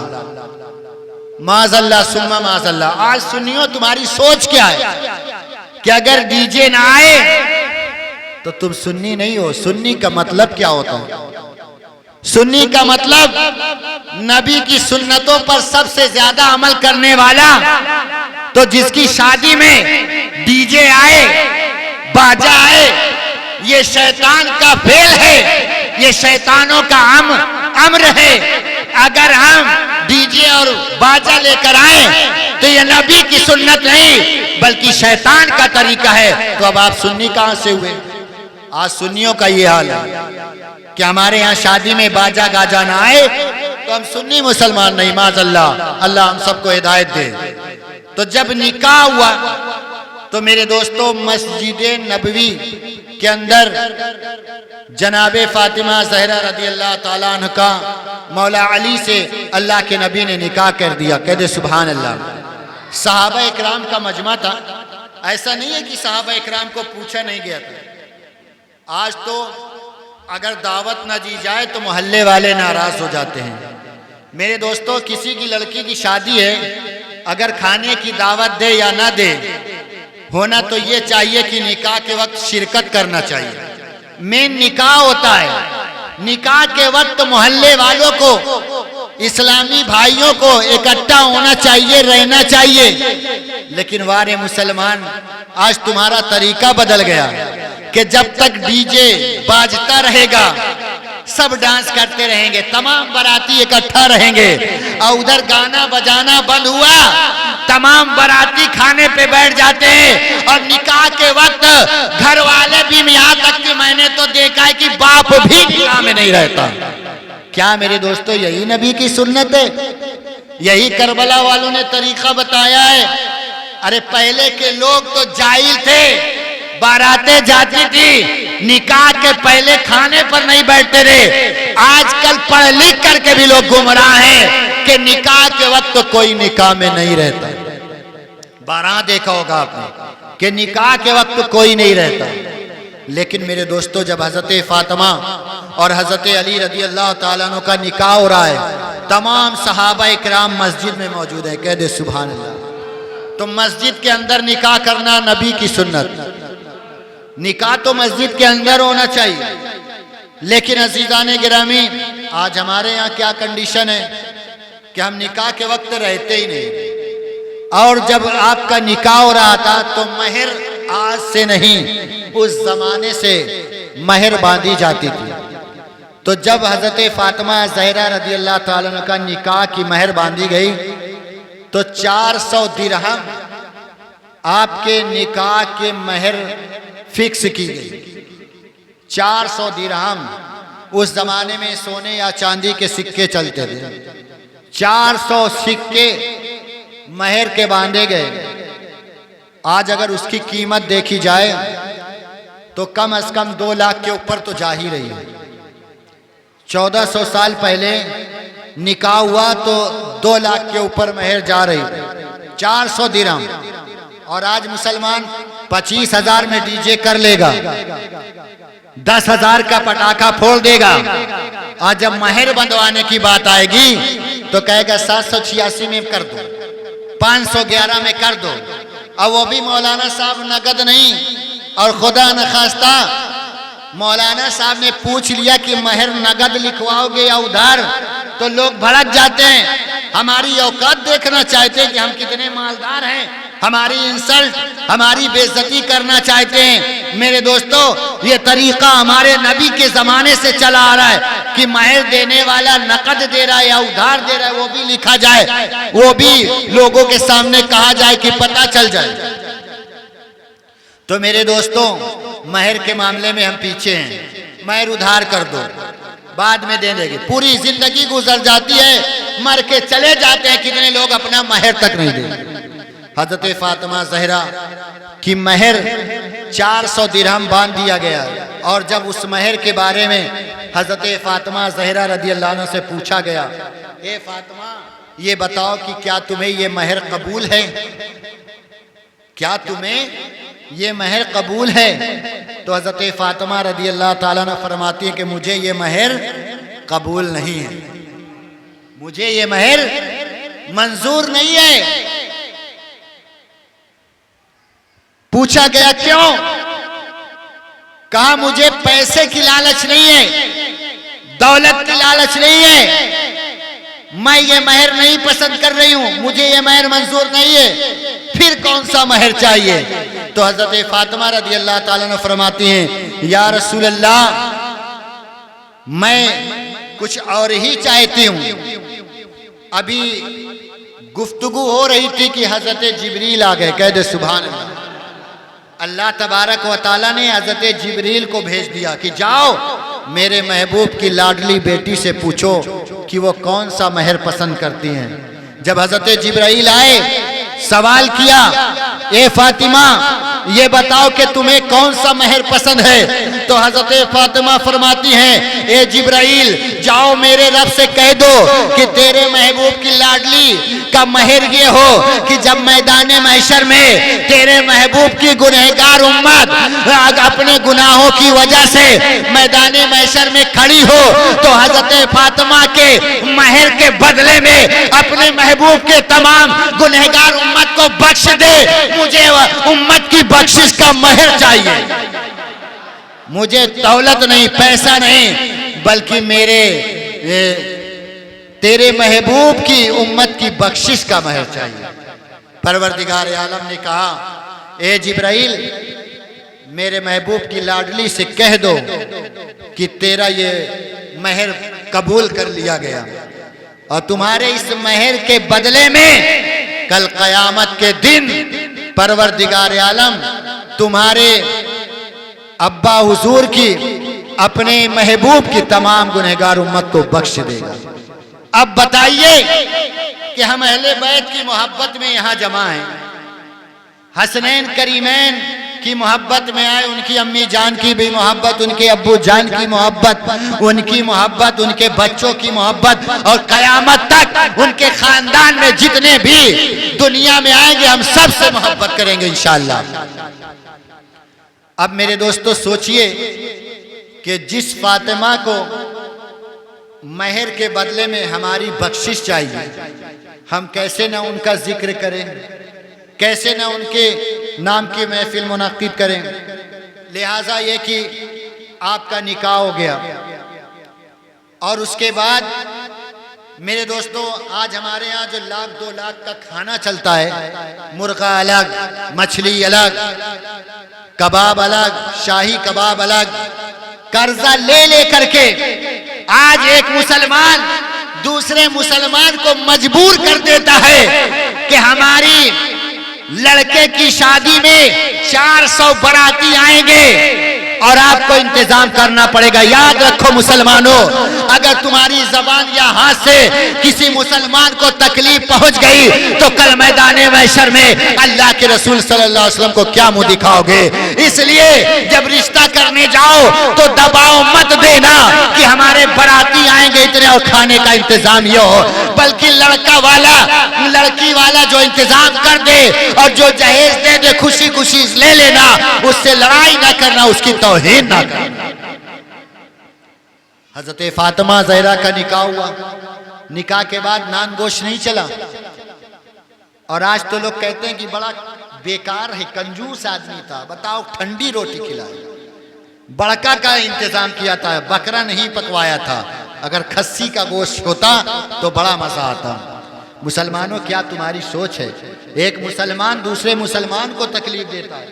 माज़ल्ला सुम्मा माज़ल्ला। आज सुनियो तुम्हारी सोच क्या है कि अगर डीजे ना आए तो तुम सुन्नी नहीं हो। सुन्नी का मतलब क्या होता है? सुन्नी का मतलब नबी की सुन्नतों पर सबसे ज्यादा अमल करने वाला। तो जिसकी शादी में डीजे आए, बाजा आए, ये शैतान का फेल है, ये शैतानों का अम्र है। अगर हम डीजे और बाजा लेकर आए तो ये नबी की सुन्नत नहीं बल्कि शैतान का तरीका है। तो अब आप सुन्नी कहां से हुए? आज सुन्नियों का ये हाल है कि हमारे यहाँ शादी में बाजा गाजा ना आए तो हम सुन्नी मुसलमान नहीं। माज़ल्ला, अल्लाह हम सबको हिदायत दे। तो जब निकाह हुआ तो मेरे दोस्तों, मस्जिद नबवी के अंदर जनाबे फातिमा ज़हरा रदी अल्लाह ताला अन्हा का मौला अली से अल्लाह के नबी ने निकाह कर दिया। कह दे सुभान अल्लाह। सहाबा इकराम का मजमा था। ऐसा नहीं है कि सहाबा इकराम को पूछा नहीं गया था। आज तो अगर दावत न दी जाए तो मोहल्ले वाले नाराज हो जाते हैं। मेरे दोस्तों, किसी की लड़की की शादी है, अगर खाने की दावत दे या ना दे, होना तो ये चाहिए कि निकाह के वक्त शिरकत करना चाहिए। मेन निकाह होता है। निकाह के वक्त मोहल्ले वालों को, इस्लामी भाइयों को इकट्ठा होना चाहिए, रहना चाहिए। लेकिन वारे मुसलमान, आज तुम्हारा तरीका बदल गया कि जब तक डीजे बाजता रहेगा सब डांस करते रहेंगे, तमाम बाराती इकट्ठा रहेंगे और उधर गाना बजाना बंद हुआ, तमाम बाराती खाने पे बैठ जाते हैं और निकाह के वक्त घर वाले भी, यहाँ तक कि मैंने तो देखा है कि बाप भी निकाह में नहीं रहता। क्या मेरे दोस्तों यही नबी की सुन्नत है? यही करबला वालों ने तरीका बताया है? अरे पहले के लोग तो जाहिल थे, बारातें जाती थी, निकाह के पहले खाने पर नहीं बैठते थे। आजकल पढ़ लिख करके भी लोग गुमराह हैं कि निकाह के वक्त तो कोई निकाह में नहीं रहता। बारात देखा होगा आपने कि निकाह के वक्त तो कोई नहीं रहता। लेकिन मेरे दोस्तों, जब हजरत फातिमा और हजरत अली रजी अल्लाह ताला अन्हु का निकाह हो रहा है, तमाम सहाबा इकराम मस्जिद में मौजूद है, कह दे सुभान अल्लाह। तो मस्जिद के अंदर निकाह करना नबी की सुन्नत। निकाह तो मस्जिद के अंदर होना चाहिए। लेकिन अजीजान गिरामी, आज हमारे यहाँ क्या कंडीशन है कि हम निकाह के वक्त रहते ही नहीं। और जब आपका निकाह हो रहा था तो महर आज से नहीं, उस जमाने से महर बांधी जाती थी। तो जब हजरत फातिमा ज़हरा रज़ी अल्लाह ताला अन्हा का निकाह की महर बांधी गई तो 400 दिरहम आपके निकाह के महर फिक्स की गई। 400 दिरहम, उस जमाने में सोने या चांदी के सिक्के चलते थे, 400 सिक्के महर के बांधे गए। आज अगर उसकी कीमत देखी जाए तो कम से कम 2 लाख के ऊपर तो जा ही रही है। 1400 साल पहले निकाह हुआ तो 2 लाख के ऊपर महर जा रही, 400 दिरहम। और आज मुसलमान 25,000 में डीजे कर लेगा, 10,000 का पटाखा फोड़ देगा। आज जब महर बंधवाने की बात आएगी तो कहेगा 786 में कर दो, 511 में कर दो, और वो भी मौलाना साहब नगद नहीं। और खुदा न खास्ता मौलाना साहब ने पूछ लिया कि महर नगद लिखवाओगे या उधार, तो लोग भड़क जाते हैं। हमारी औकात देखना चाहते हैं कि हम कितने मालदार हैं, हमारी इंसल्ट, हमारी बेइज्जती करना चाहते हैं। मेरे दोस्तों, ये तरीका हमारे नबी के जमाने से चला आ रहा है कि महर देने वाला नकद दे रहा है या उधार दे रहा है, वो भी लिखा जाए, वो भी लोगों के सामने कहा जाए कि पता चल जाए। तो मेरे दोस्तों, महर के मामले में हम पीछे हैं। महर उधार कर दो, बाद में दे देंगे। पूरी जिंदगी गुजर जाती है, मर के चले जाते हैं, कितने लोग अपना महर तक नहीं देते। हजरत फातिमा ज़हरा की महर 400 दिरहम बांध दिया गया। और जब उस महर के बारे में हजरत फातिमा ज़हरा रज़ी अल्लाह अन्हा से पूछा गया, ए फातिमा, ये बताओ कि क्या तुम्हें ये महर कबूल है? क्या तुम्हें ये महर कबूल है? तो हजरत फातिमा रज़ी अल्लाह ताला अन्हा फरमाती है कि मुझे ये महर कबूल नहीं है, मुझे ये महर मंजूर नहीं है। पूछा गया क्यों? कहा मुझे पैसे की लालच नहीं है, दौलत की लालच नहीं है, मैं ये महर नहीं पसंद कर रही हूं, मुझे ये महर मंजूर नहीं है, फिर कौन सा महर चाहिए? तो हजरत फातिमा रज़ी अल्लाह ताला अन्हा फरमाती हैं, या रसूल अल्लाह, मैं कुछ और ही चाहती हूं। अभी गुफ्तगू हो रही थी कि हजरत जिब्रील आ गए, कह दे सुभान अल्लाह। अल्लाह तबारक व तआला ने हजरत जिब्रील को भेज दिया कि जाओ मेरे महबूब की लाडली बेटी से पूछो कि वो कौन सा महर पसंद करती हैं। जब हजरत जिब्राइल आए, सवाल किया, ए फातिमा, ये बताओ कि तुम्हें कौन सा महर पसंद है? तो हजरत फातिमा फरमाती हैं, ए जिब्राइल, जाओ मेरे रब से कह दो कि तेरे महबूब की लाडली का महर ये हो कि जब मैदान महशर में तेरे महबूब की गुनहगार उम्मत अपने गुनाहों की वजह से मैदान महशर में खड़ी हो, तो हजरत फातिमा के महर के बदले में अपने महबूब के तमाम गुनहगार उम्मत को बख्श दे। मुझे उम्मत की बख्शिश का महर चाहिए, मुझे दौलत नहीं, पैसा नहीं, बल्कि तेरे महबूब की उम्मत की बख्शिश का महर चाहिए। परवरदिगार आलम ने कहा, ए जिब्राइल, मेरे महबूब की लाडली से कह दो कि तेरा ये मेहर कबूल कर लिया गया और तुम्हारे इस मेहर के बदले में कल क़यामत के दिन परवरदिगार आलम तुम्हारे अब्बा हुजूर की, अपने महबूब की तमाम गुनहगार उम्मत को बख्श देगा। अब बताइए कि हम अहले बैत की मोहब्बत में यहां जमा हैं, हसनैन करीमैन की मोहब्बत में आए, उनकी अम्मी जान की भी मोहब्बत, उनके अब्बू जान की मोहब्बत, उनकी मोहब्बत, उनके बच्चों की मोहब्बत, और कयामत तक उनके खानदान में जितने भी दुनिया में आएंगे हम सबसे मोहब्बत करेंगे इंशाअल्लाह। अब मेरे दोस्तों सोचिए कि जिस फातिमा को मेहर के बदले में हमारी बख्शिश चाहिए, हम कैसे ना उनका जिक्र करें, कैसे ना उनके नाम की महफिल मुनक्किद करें। लिहाजा ये कि आपका निकाह हो गया और उसके बाद मेरे दोस्तों आज हमारे यहाँ जो 1-2 लाख का खाना चलता है, मुर्गा अलग, मछली अलग, कबाब अलग, शाही कबाब अलग, कर्जा ले ले करके आज एक मुसलमान दूसरे मुसलमान को मजबूर कर देता है कि हमारी लड़के की शादी में 400 बाराती आएंगे और आपको इंतजाम करना पड़ेगा। याद रखो मुसलमानों, अगर तुम्हारी जबान या हाथ से किसी मुसलमान को तकलीफ पहुंच गई तो कल मैदाने महशर में अल्लाह के रसूल सल्लल्लाहु अलैहि वसल्लम को क्या मुंह दिखाओगे। इसलिए जब रिश्ता करने जाओ तो दबाव मत देना कि हमारे बाराती आएंगे इतने और खाने का इंतजाम ये हो, बल्कि लड़का वाला लड़की वाला जो इंतजाम कर दे और जो जहेज दे दे खुशी खुशी ले लेना, उससे लड़ाई ना करना, उसकी तौहीन ना करना। हजरत फातिमा ज़हरा का निकाह हुआ, निकाह के बाद नान गोश्त नहीं चला और आज तो लोग कहते हैं कि बड़ा बेकार है, कंजूस आदमी था, बताओ ठंडी रोटी खिलाई, बड़का का इंतजाम किया था, बकरा नहीं पकवाया था, अगर खस्सी का गोश्त होता तो बड़ा मजा आता। मुसलमानों क्या तुम्हारी सोच है, एक मुसलमान दूसरे मुसलमान को तकलीफ देता है।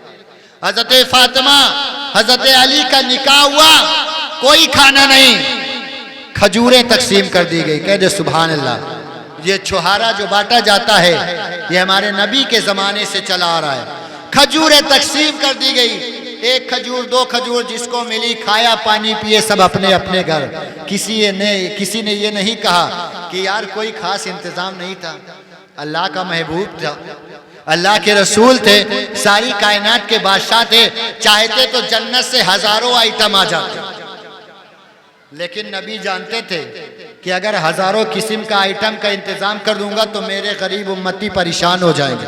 हजरत फातिमा हजरत अली का निकाह हुआ, कोई खाना नहीं, खजूरें तकसीम कर दी गई। कह दे सुभान अल्लाह। ये छुहारा जो बांटा जाता है ये हमारे नबी के जमाने से चला आ रहा है। खजूरें तकसीम कर दी गई, 1 खजूर 2 खजूर जिसको मिली खाया, पानी पिए सब अपने अपने घर। किसी ने ये नहीं कहा कि यार कोई खास इंतजाम नहीं था, अल्लाह का महबूब था, अल्लाह के रसूल थे, सारी कायनात के बादशाह थे, चाहते तो जन्नत से हजारों आइटम आ जाते, लेकिन नबी जानते थे कि अगर हजारों किस्म का आइटम का इंतजाम कर दूंगा तो मेरे गरीब उम्मती परेशान हो जाएंगे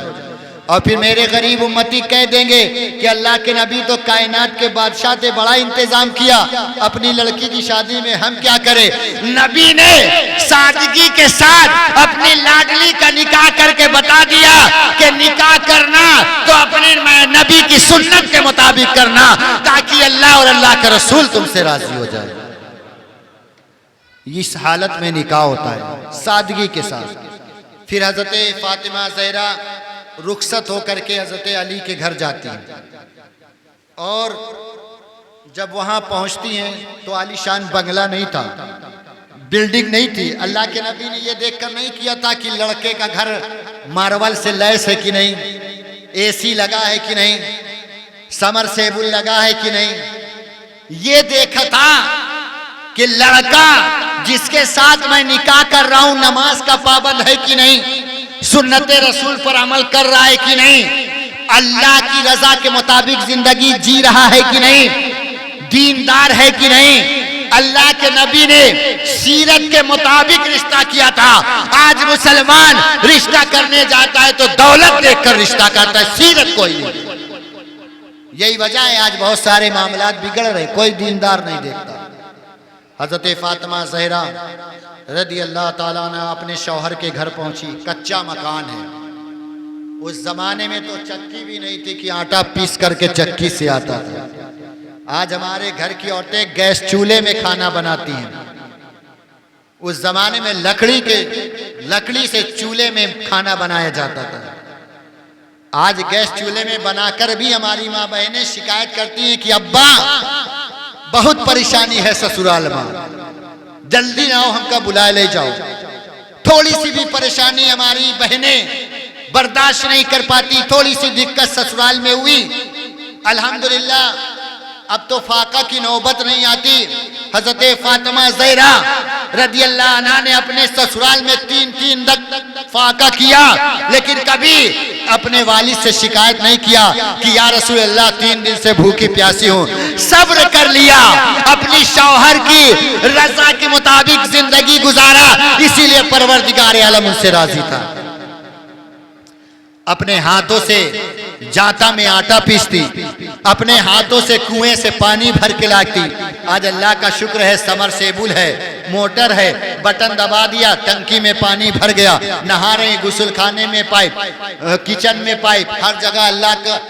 और फिर मेरे गरीब उम्मती कह देंगे कि अल्लाह के नबी तो कायनात के बादशाह थे, बड़ा इंतजाम किया अपनी लड़की की शादी में, हम क्या करें। नबी ने सादगी के साथ अपनी लाडली का निकाह करके बता दिया कि निकाह करना तो अपने नबी की सुन्नत के मुताबिक करना, ताकि अल्लाह और अल्लाह का रसूल तुमसे राजी हो जाए। इस हालत में निकाह होता है सादगी के साथ। फिर हजरत फातिमा ज़हरा रुखसत होकर के हजरत अली के घर जाती हैं और जब वहां पहुंचती हैं तो आलीशान बंगला नहीं था, बिल्डिंग नहीं थी। अल्लाह के नबी ने यह देखकर नहीं किया था कि लड़के का घर मार्बल से लैस है कि नहीं, एसी लगा है कि नहीं, समरसेबुल लगा है कि नहीं, ये देखा था कि लड़का जिसके साथ मैं निकाह कर रहा हूं नमाज का पाबंद है कि नहीं, सुन्नत रसूल पर अमल कर रहा है कि नहीं, अल्लाह की रजा के मुताबिक जिंदगी जी रहा है कि नहीं, दीनदार है कि नहीं। अल्लाह के नबी ने सीरत के मुताबिक रिश्ता किया था। आज मुसलमान रिश्ता करने जाता है तो दौलत देखकर रिश्ता करता है, सीरत कोई नहीं। यही वजह है आज बहुत सारे मामलात बिगड़ रहे, कोई दीनदार नहीं देखता। हजरत फातिमा ज़हरा रदी अल्लाह ताला अन्हा अपने शौहर के घर पहुंची, कच्चा मकान है। उस जमाने में तो चक्की भी नहीं थी कि आटा पीस करके चक्की से आता था। आज हमारे घर की औरतें गैस चूल्हे में खाना बनाती हैं, उस जमाने में लकड़ी से चूल्हे में खाना बनाया जाता था। आज गैस चूल्हे में बनाकर भी हमारी माँ बहनें शिकायत करती हैं कि अब्बा बहुत परेशानी है ससुराल में, जल्दी आओ, हमका बुला ले जाओ। थोड़ी सी भी परेशानी हमारी बहनें बर्दाश्त नहीं कर पाती, थोड़ी सी दिक्कत ससुराल में हुई, अल्हम्दुलिल्लाह अब तो फाका की नौबत नहीं आती। हजरत फातिमा ज़हरा रदियल्लाहु अन्हा ने अपने ससुराल में 3-3 फाका किया, लेकिन कभी अपने वालिद से शिकायत नहीं किया कि या रसूल अल्लाह 3 दिन से भूखी प्यासी हूँ। सब्र कर लिया, अपनी शौहर की रज़ा के मुताबिक जिंदगी गुजारा, इसीलिए परवरदिगार आलम उनसे राजी था। अपने हाथों से जाता में आटा पीसती, अपने हाथों से कुएं से पानी भर के लाती। आज अल्लाह का शुक्र है, समरसेबुल है, मोटर है, बटन दबा दिया, टंकी में पानी भर गया, नहा रहे, गुस्ल खाने में पाइप, किचन में पाइप, हर जगह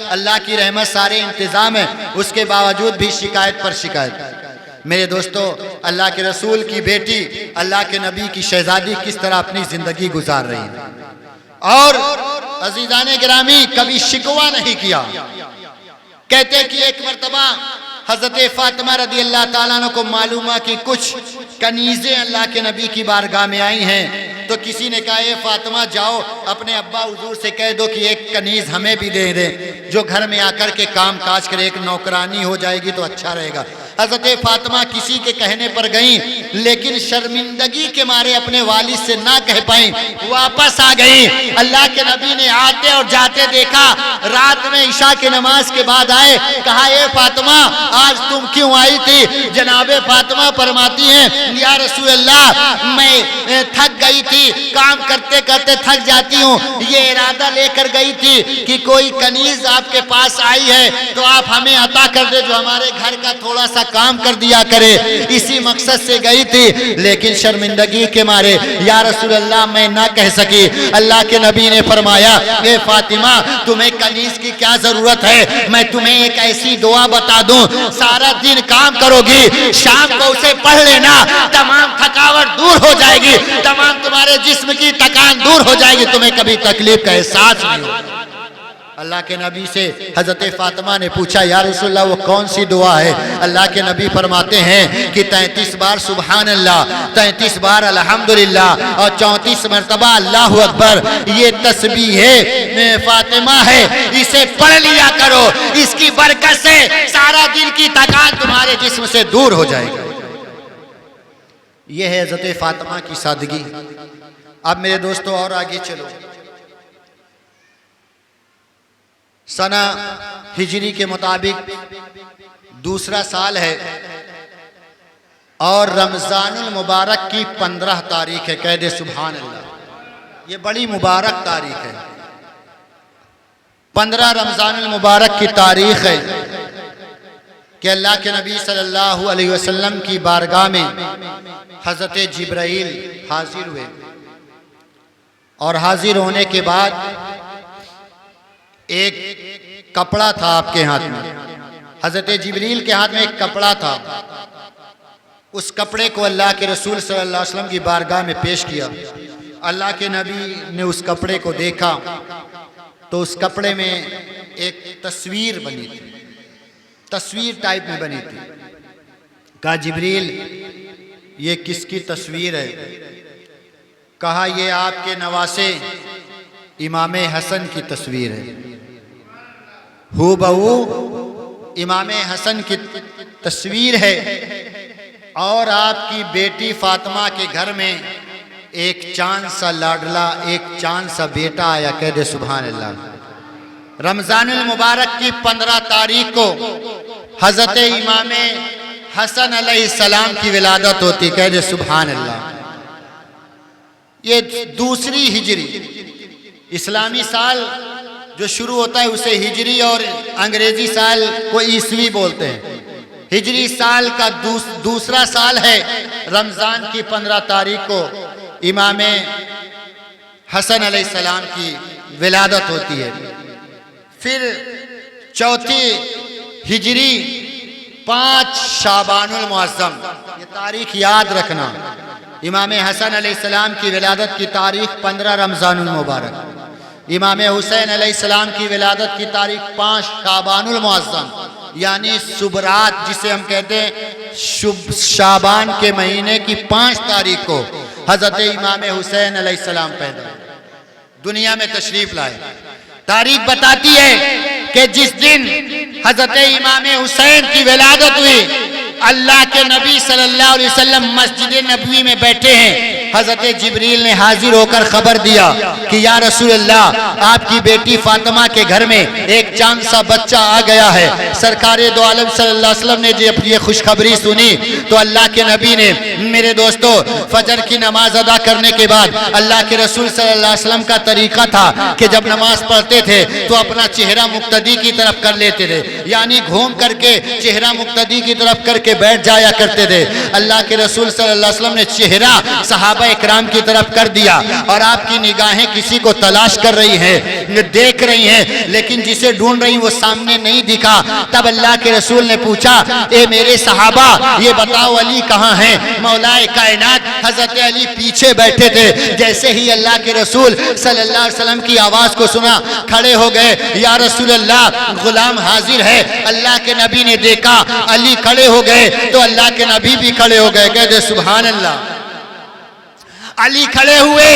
अल्लाह की रहमत, सारे इंतजाम है। उसके बावजूद भी शिकायत पर शिकायत। मेरे दोस्तों, अल्लाह के रसूल की बेटी, अल्लाह के नबी की शहजादी किस तरह अपनी जिंदगी गुजार रही है, और अजीजाने गिरामी कभी शिकवा नहीं किया। कहते कि एक मर्तबा हजरत फातिमा रदियल्लाहु ताला अन्हा को मालूम है कि कुछ कनीज़ें अल्लाह के नबी की बारगाह में आई हैं, तो किसी ने कहा, ये फातिमा जाओ अपने अब्बा हुजूर से कह दो कि एक कनीज़ हमें भी दे दें, जो घर में आकर के काम काज करे, एक नौकरानी हो जाएगी तो अच्छा रहेगा। हजरत फातिमा किसी के कहने पर गई, लेकिन शर्मिंदगी के मारे अपने वालिद से ना कह पाई, वापस आ गई। अल्लाह के नबी ने आते और जाते देखा, रात में ईशा की नमाज के बाद आए, कहा, ये फातिमा आज तुम क्यों आई थी? जनाबे फातिमा फरमाती हैं, या रसूल अल्लाह मैं थक गई थी, काम करते करते थक जाती हूँ, ये इरादा लेकर गई थी कि कोई कनीज आपके पास आई है तो आप हमें अता कर दे, जो हमारे घर का थोड़ा सा काम कर दिया करे, इसी मकसद से गई थी, लेकिन शर्मिंदगी के मारे या रसूल अल्लाह मैं ना कह सकी। अल्लाह के नबी ने फरमाया, ए फातिमा तुम्हें कनीज की क्या जरूरत है, मैं तुम्हें एक ऐसी दुआ बता दूं, सारा दिन काम करोगी, शाम को उसे पढ़ लेना, तमाम थकावट दूर हो जाएगी, तमाम तुम्हारे जिस्म की थकान दूर हो जाएगी, तुम्हें कभी तकलीफ का एहसास नहीं होगा। अल्लाह के नबी से हजरत फातिमा ने पूछा, या रसूलल्लाह वो कौन सी दुआ है? अल्लाह के नबी फरमाते हैं कि 33 बार सुभान अल्लाह, 33 बार अल्हम्दुलिल्लाह और 34 मरतबा अल्लाहु अकबर, ये तस्बीह है फातिमा है, इसे पढ़ लिया करो, इसकी बरकत से सारा दिन की थकान तुम्हारे जिस्म से दूर हो जाएगी। यह है हजरत फातिमा की सादगी। अब मेरे दोस्तों और आगे चलो, सना हिजरी के मुताबिक दूसरा साल है और रमजानुल मुबारक की 15 तारीख है। कह दे सुभान अल्लाह, ये बड़ी मुबारक तारीख है। 15 रमजानुल मुबारक की तारीख है कि अल्लाह के नबी सल्लल्लाहु अलैहि वसल्लम की बारगाह में हजरत जिब्राइल हाजिर हुए, और हाजिर होने के बाद एक कपड़ा था आपके हाथ में। हजरत जिब्रील के हाथ में एक कपड़ा था, उस कपड़े को अल्लाह के रसूल सल्लल्लाहु अलैहि वसल्लम की बारगाह में पेश किया। अल्लाह के नबी ने उस कपड़े को देखा तो उस कपड़े में एक तस्वीर बनी थी, तस्वीर टाइप में बनी थी। कहा, जिब्रील ये किसकी तस्वीर है? कहा, ये आपके नवासे इमाम हसन की तस्वीर है। हूबहू इमाम हसन की तस्वीर है, और आपकी बेटी फातिमा के घर में एक चांद सा लाडला, एक चांद सा बेटा आया। कह दे सुभान अल्लाह। रमजानुल मुबारक की 15 तारीख को हजरत इमाम हसन अलैहिस्सलाम की विलादत होती। कह दे सुभान अल्लाह। ये दूसरी हिजरी, इस्लामी साल जो शुरू होता है उसे हिजरी और अंग्रेजी साल को ईसवी बोलते हैं। हिजरी साल का दूसरा साल है। रमजान की 15 तारीख को इमाम हसन अलैहिस्सलाम की विलादत होती है। फिर चौथी हिजरी 5 शाबानुल मुअज्जम, ये तारीख याद रखना। इमाम हसन अलैहिस्सलाम की विलादत की तारीख 15 रमजानुल मुबारक। इमाम हुसैन अलैहिस्सलाम की विलादत की तारीख 5 शाबानुल मुअज्जम, यानी सुबरात जिसे हम कहते हैं शुभ शाबान के महीने की 5 तारीख को हजरत इमाम हुसैन अलैहिस्सलाम पैदा दुनिया में तशरीफ लाए। तारीख बताती है कि जिस दिन हजरत इमाम हुसैन की विलादत हुई, अल्लाह के नबी सल्लल्लाहु अलैहि वसल्लम मस्जिद नबवी में बैठे हैं। हजरत जिब्रील ने हाजिर होकर खबर दिया कि या रसूल अल्लाह, आपकी बेटी फातिमा के घर में एक चांद सा बच्चा आ गया है। सरकारे दो आलम सल्लल्लाहु अलैहि वसल्लम ने जब ये खुशखबरी सुनी तो अल्लाह के नबी ने, मेरे दोस्तों, फजर की नमाज अदा करने के बाद अल्लाह के रसूल सल्लल्लाहु अलैहि वसल्लम का तरीका था कि जब नमाज पढ़ते थे तो अपना चेहरा मुक्तदी की तरफ कर लेते थे, यानी घूम करके चेहरा मुक्तदी की तरफ करके बैठ जाया करते थे। अल्लाह के रसूल सल्लल्लाहु अलैहि वसल्लम ने चेहरा सहाबा इकराम की तरफ कर दिया और आपकी निगाहें किसी को तलाश कर रही हैं, देख रही हैं, लेकिन जिसे ढूंढ रही वो सामने नहीं दिखा। तब अल्लाह के रसूल ने पूछा, ए मेरे सहाबा, ये बताओ अली कहाँ हैं? मौलाए कायनात हजरत अली पीछे बैठे थे। जैसे ही अल्लाह के रसूल सल्लल्लाहु अलैहि वसल्लम की आवाज को सुना, खड़े हो गए। या रसूल अल्लाह, गुलाम हाजिर है। अल्लाह के नबी ने देखा अली खड़े हो गए तो अल्लाह के नबी भी खड़े हो गए। कहते सुभान अल्लाह। अली खड़े हुए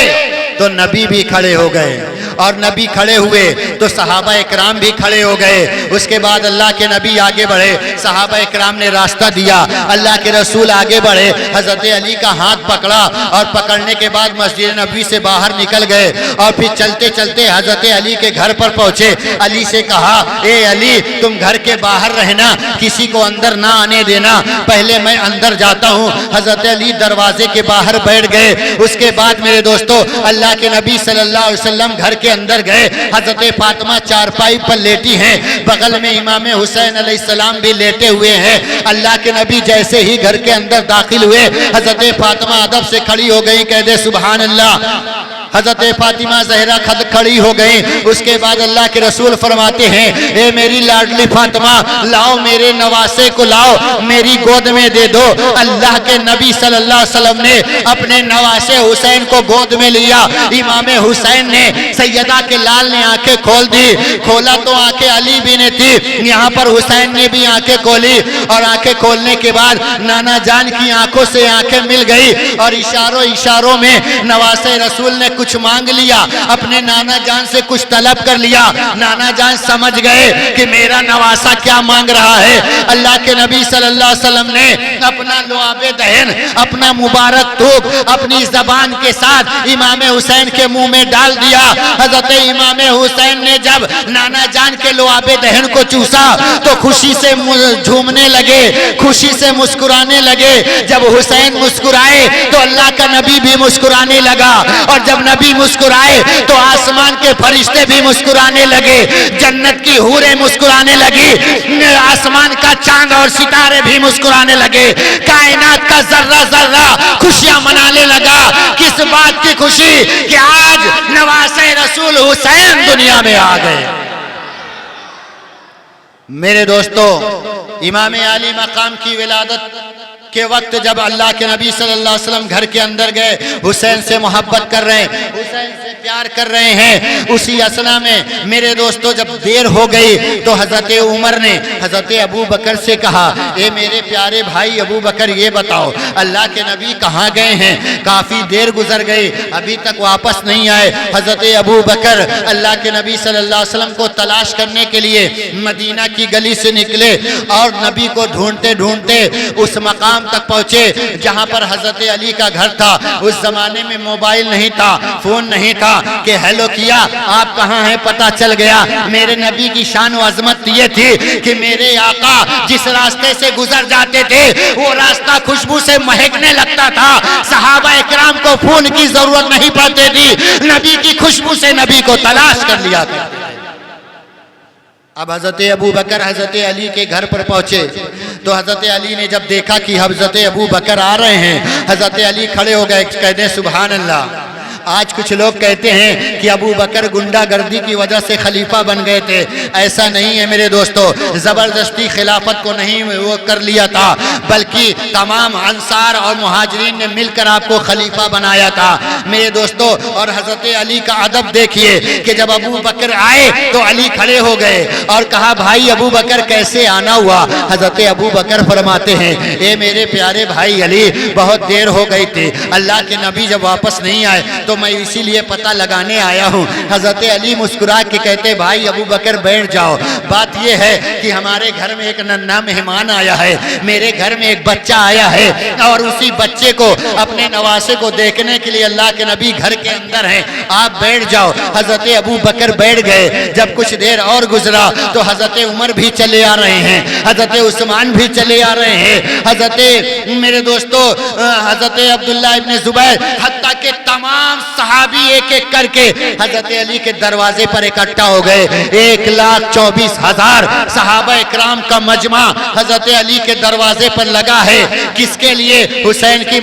तो नबी भी खड़े हो गए, और नबी खड़े हुए तो सहाबा इकराम भी खड़े हो गए। उसके बाद अल्लाह के नबी आगे बढ़े, सहाबा इकराम ने रास्ता दिया, अल्लाह के रसूल आगे बढ़े, हजरत अली का हाथ पकड़ा और पकड़ने के बाद मस्जिद नबी से बाहर निकल गए और फिर चलते चलते हजरत अली के घर पर पहुंचे। अली से कहा, ए अली, तुम घर के बाहर रहना, किसी को अंदर ना आने देना, पहले मैं अंदर जाता हूँ। हजरत अली दरवाजे के बाहर बैठ गए। उसके बाद मेरे दोस्तों, अल्लाह के नबी सल्लल्लाहु अलैहि वसल्लम घर के अंदर गए। हजरत फातिमा चारपाई पर लेटी हैं, बगल में इमाम हुसैन अलैहिस्सलाम भी लेटे हुए हैं। अल्लाह के नबी जैसे ही घर के अंदर दाखिल हुए, हजरत फातिमा अदब से खड़ी हो गई। कह दे सुभान अल्लाह। हजरत फातिमा जहरा खद खड़ी हो गई। उसके बाद अल्लाह के रसूल फरमाते हैं, ए मेरी लाडली फातिमा, लाओ मेरे नवासे को, लाओ मेरी गोद में दे दो। अल्लाह के नबी सल्लल्लाहु अलैहि वसल्लम ने अपने नवासे हुसैन को गोद में लिया। इमाम हुसैन ने, सैयदा के लाल ने आंखें खोल दी। खोला तो आंखें अली भी ने थी, यहाँ पर हुसैन ने भी आंखें खोली, और आंखें खोलने के बाद नाना जान की आंखों से आंखें मिल गई, और इशारों इशारों में नवासे रसूल ने कुछ मांग लिया, अपने नाना जान से कुछ तलब कर लिया। नाना जान समझ गए कि मेरा नवासा क्या मांग रहा है। अल्लाह के नबी सल्लल्लाहु अलैहि वसल्लम ने अपना लुआबे दहन, अपना मुबारक थूक अपनी जबान के साथ इमाम हुसैन के मुंह में डाल दिया। हजरत इमाम हुसैन ने जब नाना जान के लुआबे दहन को चूसा तो खुशी से झूमने लगे, खुशी से मुस्कुराने लगे। जब हुसैन मुस्कुराए तो अल्लाह का नबी भी मुस्कुराने लगा, और जब नबी मुस्कुराए तो आसमान के फरिश्ते भी मुस्कुराने लगे, जन्नत की हूरें मुस्कुराने लगी, आसमान का चांद और सितारे भी मुस्कुराने लगे, कायनात का जर्रा जर्रा खुशियां मनाने लगा। किस बात की खुशी कि आज नवासे रसूल हुसैन दुनिया में आ गए। मेरे दोस्तों, इमाम आली मकाम की विलादत के वक्त जब अल्लाह के नबी सल्लल्लाहु अलैहि वसल्लम घर के अंदर गए, हुसैन से मोहब्बत कर रहे हैं, हुसैन से प्यार कर रहे हैं। उसी असना में मेरे दोस्तों जब देर हो गई तो हजरत उमर ने हजरत अबू बकर से कहा, ए मेरे प्यारे भाई अबू बकर, ये बताओ अल्लाह के नबी कहाँ गए हैं? काफी देर गुजर गई, अभी तक वापस नहीं आए। हजरत अबू बकर अल्लाह के नबी सल्लल्लाहु अलैहि वसल्लम को तलाश करने के लिए मदीना की गली से निकले, और नबी को ढूंढते ढूंढते उस मकाम तक पहुंचे जहां पर हजरत अली का घर था। उस जमाने में मोबाइल नहीं था, फोन नहीं था कि हेलो किया, आप कहां हैं, पता चल गया। मेरे नबी की शान व अजमत ये थी कि मेरे आका जिस रास्ते से गुजर जाते थे वो रास्ता खुशबू से महकने लगता था। सहाबा इकराम को फोन की जरूरत नहीं पड़ती थी, नबी की खुशबू से नबी को तलाश कर लिया था। अब हजरत अबू बकर हजरत अली के घर पर पहुंचे तो हजरत अली ने जब देखा कि हजरत अबू बकर आ रहे हैं, हजरत अली खड़े हो गए। कहते सुभान अल्लाह। आज कुछ लोग कहते हैं कि अबू बकर गुंडागर्दी की वजह से खलीफा बन गए थे। ऐसा नहीं है मेरे दोस्तों, जबरदस्ती खिलाफत को नहीं वो कर लिया था, बल्कि तमाम अंसार और मुहाजिरीन ने मिलकर आपको खलीफा बनाया था मेरे दोस्तों। और हजरत अली का अदब देखिए कि जब अबू बकर आए तो अली खड़े हो गए और कहा भाई अबू बकर कैसे आना हुआ। हजरत अबू बकर फरमाते हैं ए मेरे प्यारे भाई अली, बहुत देर हो गई थी, अल्लाह के नबी जब वापस नहीं आए तो मैं इसीलिए पता लगाने आया हूँ। हजरत अली मुस्कुरा के कहते भाई अबू बकर बैठ जाओ। बात यह है कि हमारे घर में एक नन्हा मेहमान आया है, मेरे घर में एक बच्चा आया है और उसी बच्चे को अपने नवासे को देखने के लिए अल्लाह के नबी घर के अंदर हैं, आप बैठ जाओ। हजरत अबू बकर बैठ गए। जब कुछ देर और गुजरा तो हजरत उमर भी चले आ रहे हैं, हजरत उस्मान भी चले आ रहे हैं, हजरत मेरे दोस्तों हजरत अब्दुल्ला इब्ने जुबैर, हत्ता के तमाम सहाबी एक एक करके हजरत अली के दरवाजे पर इकट्ठा हो गए। 1,24,000 सहाबा इकराम का मजमा हजरत अली के दरवाजे पर लगा है। किसके लिए? हुसैन की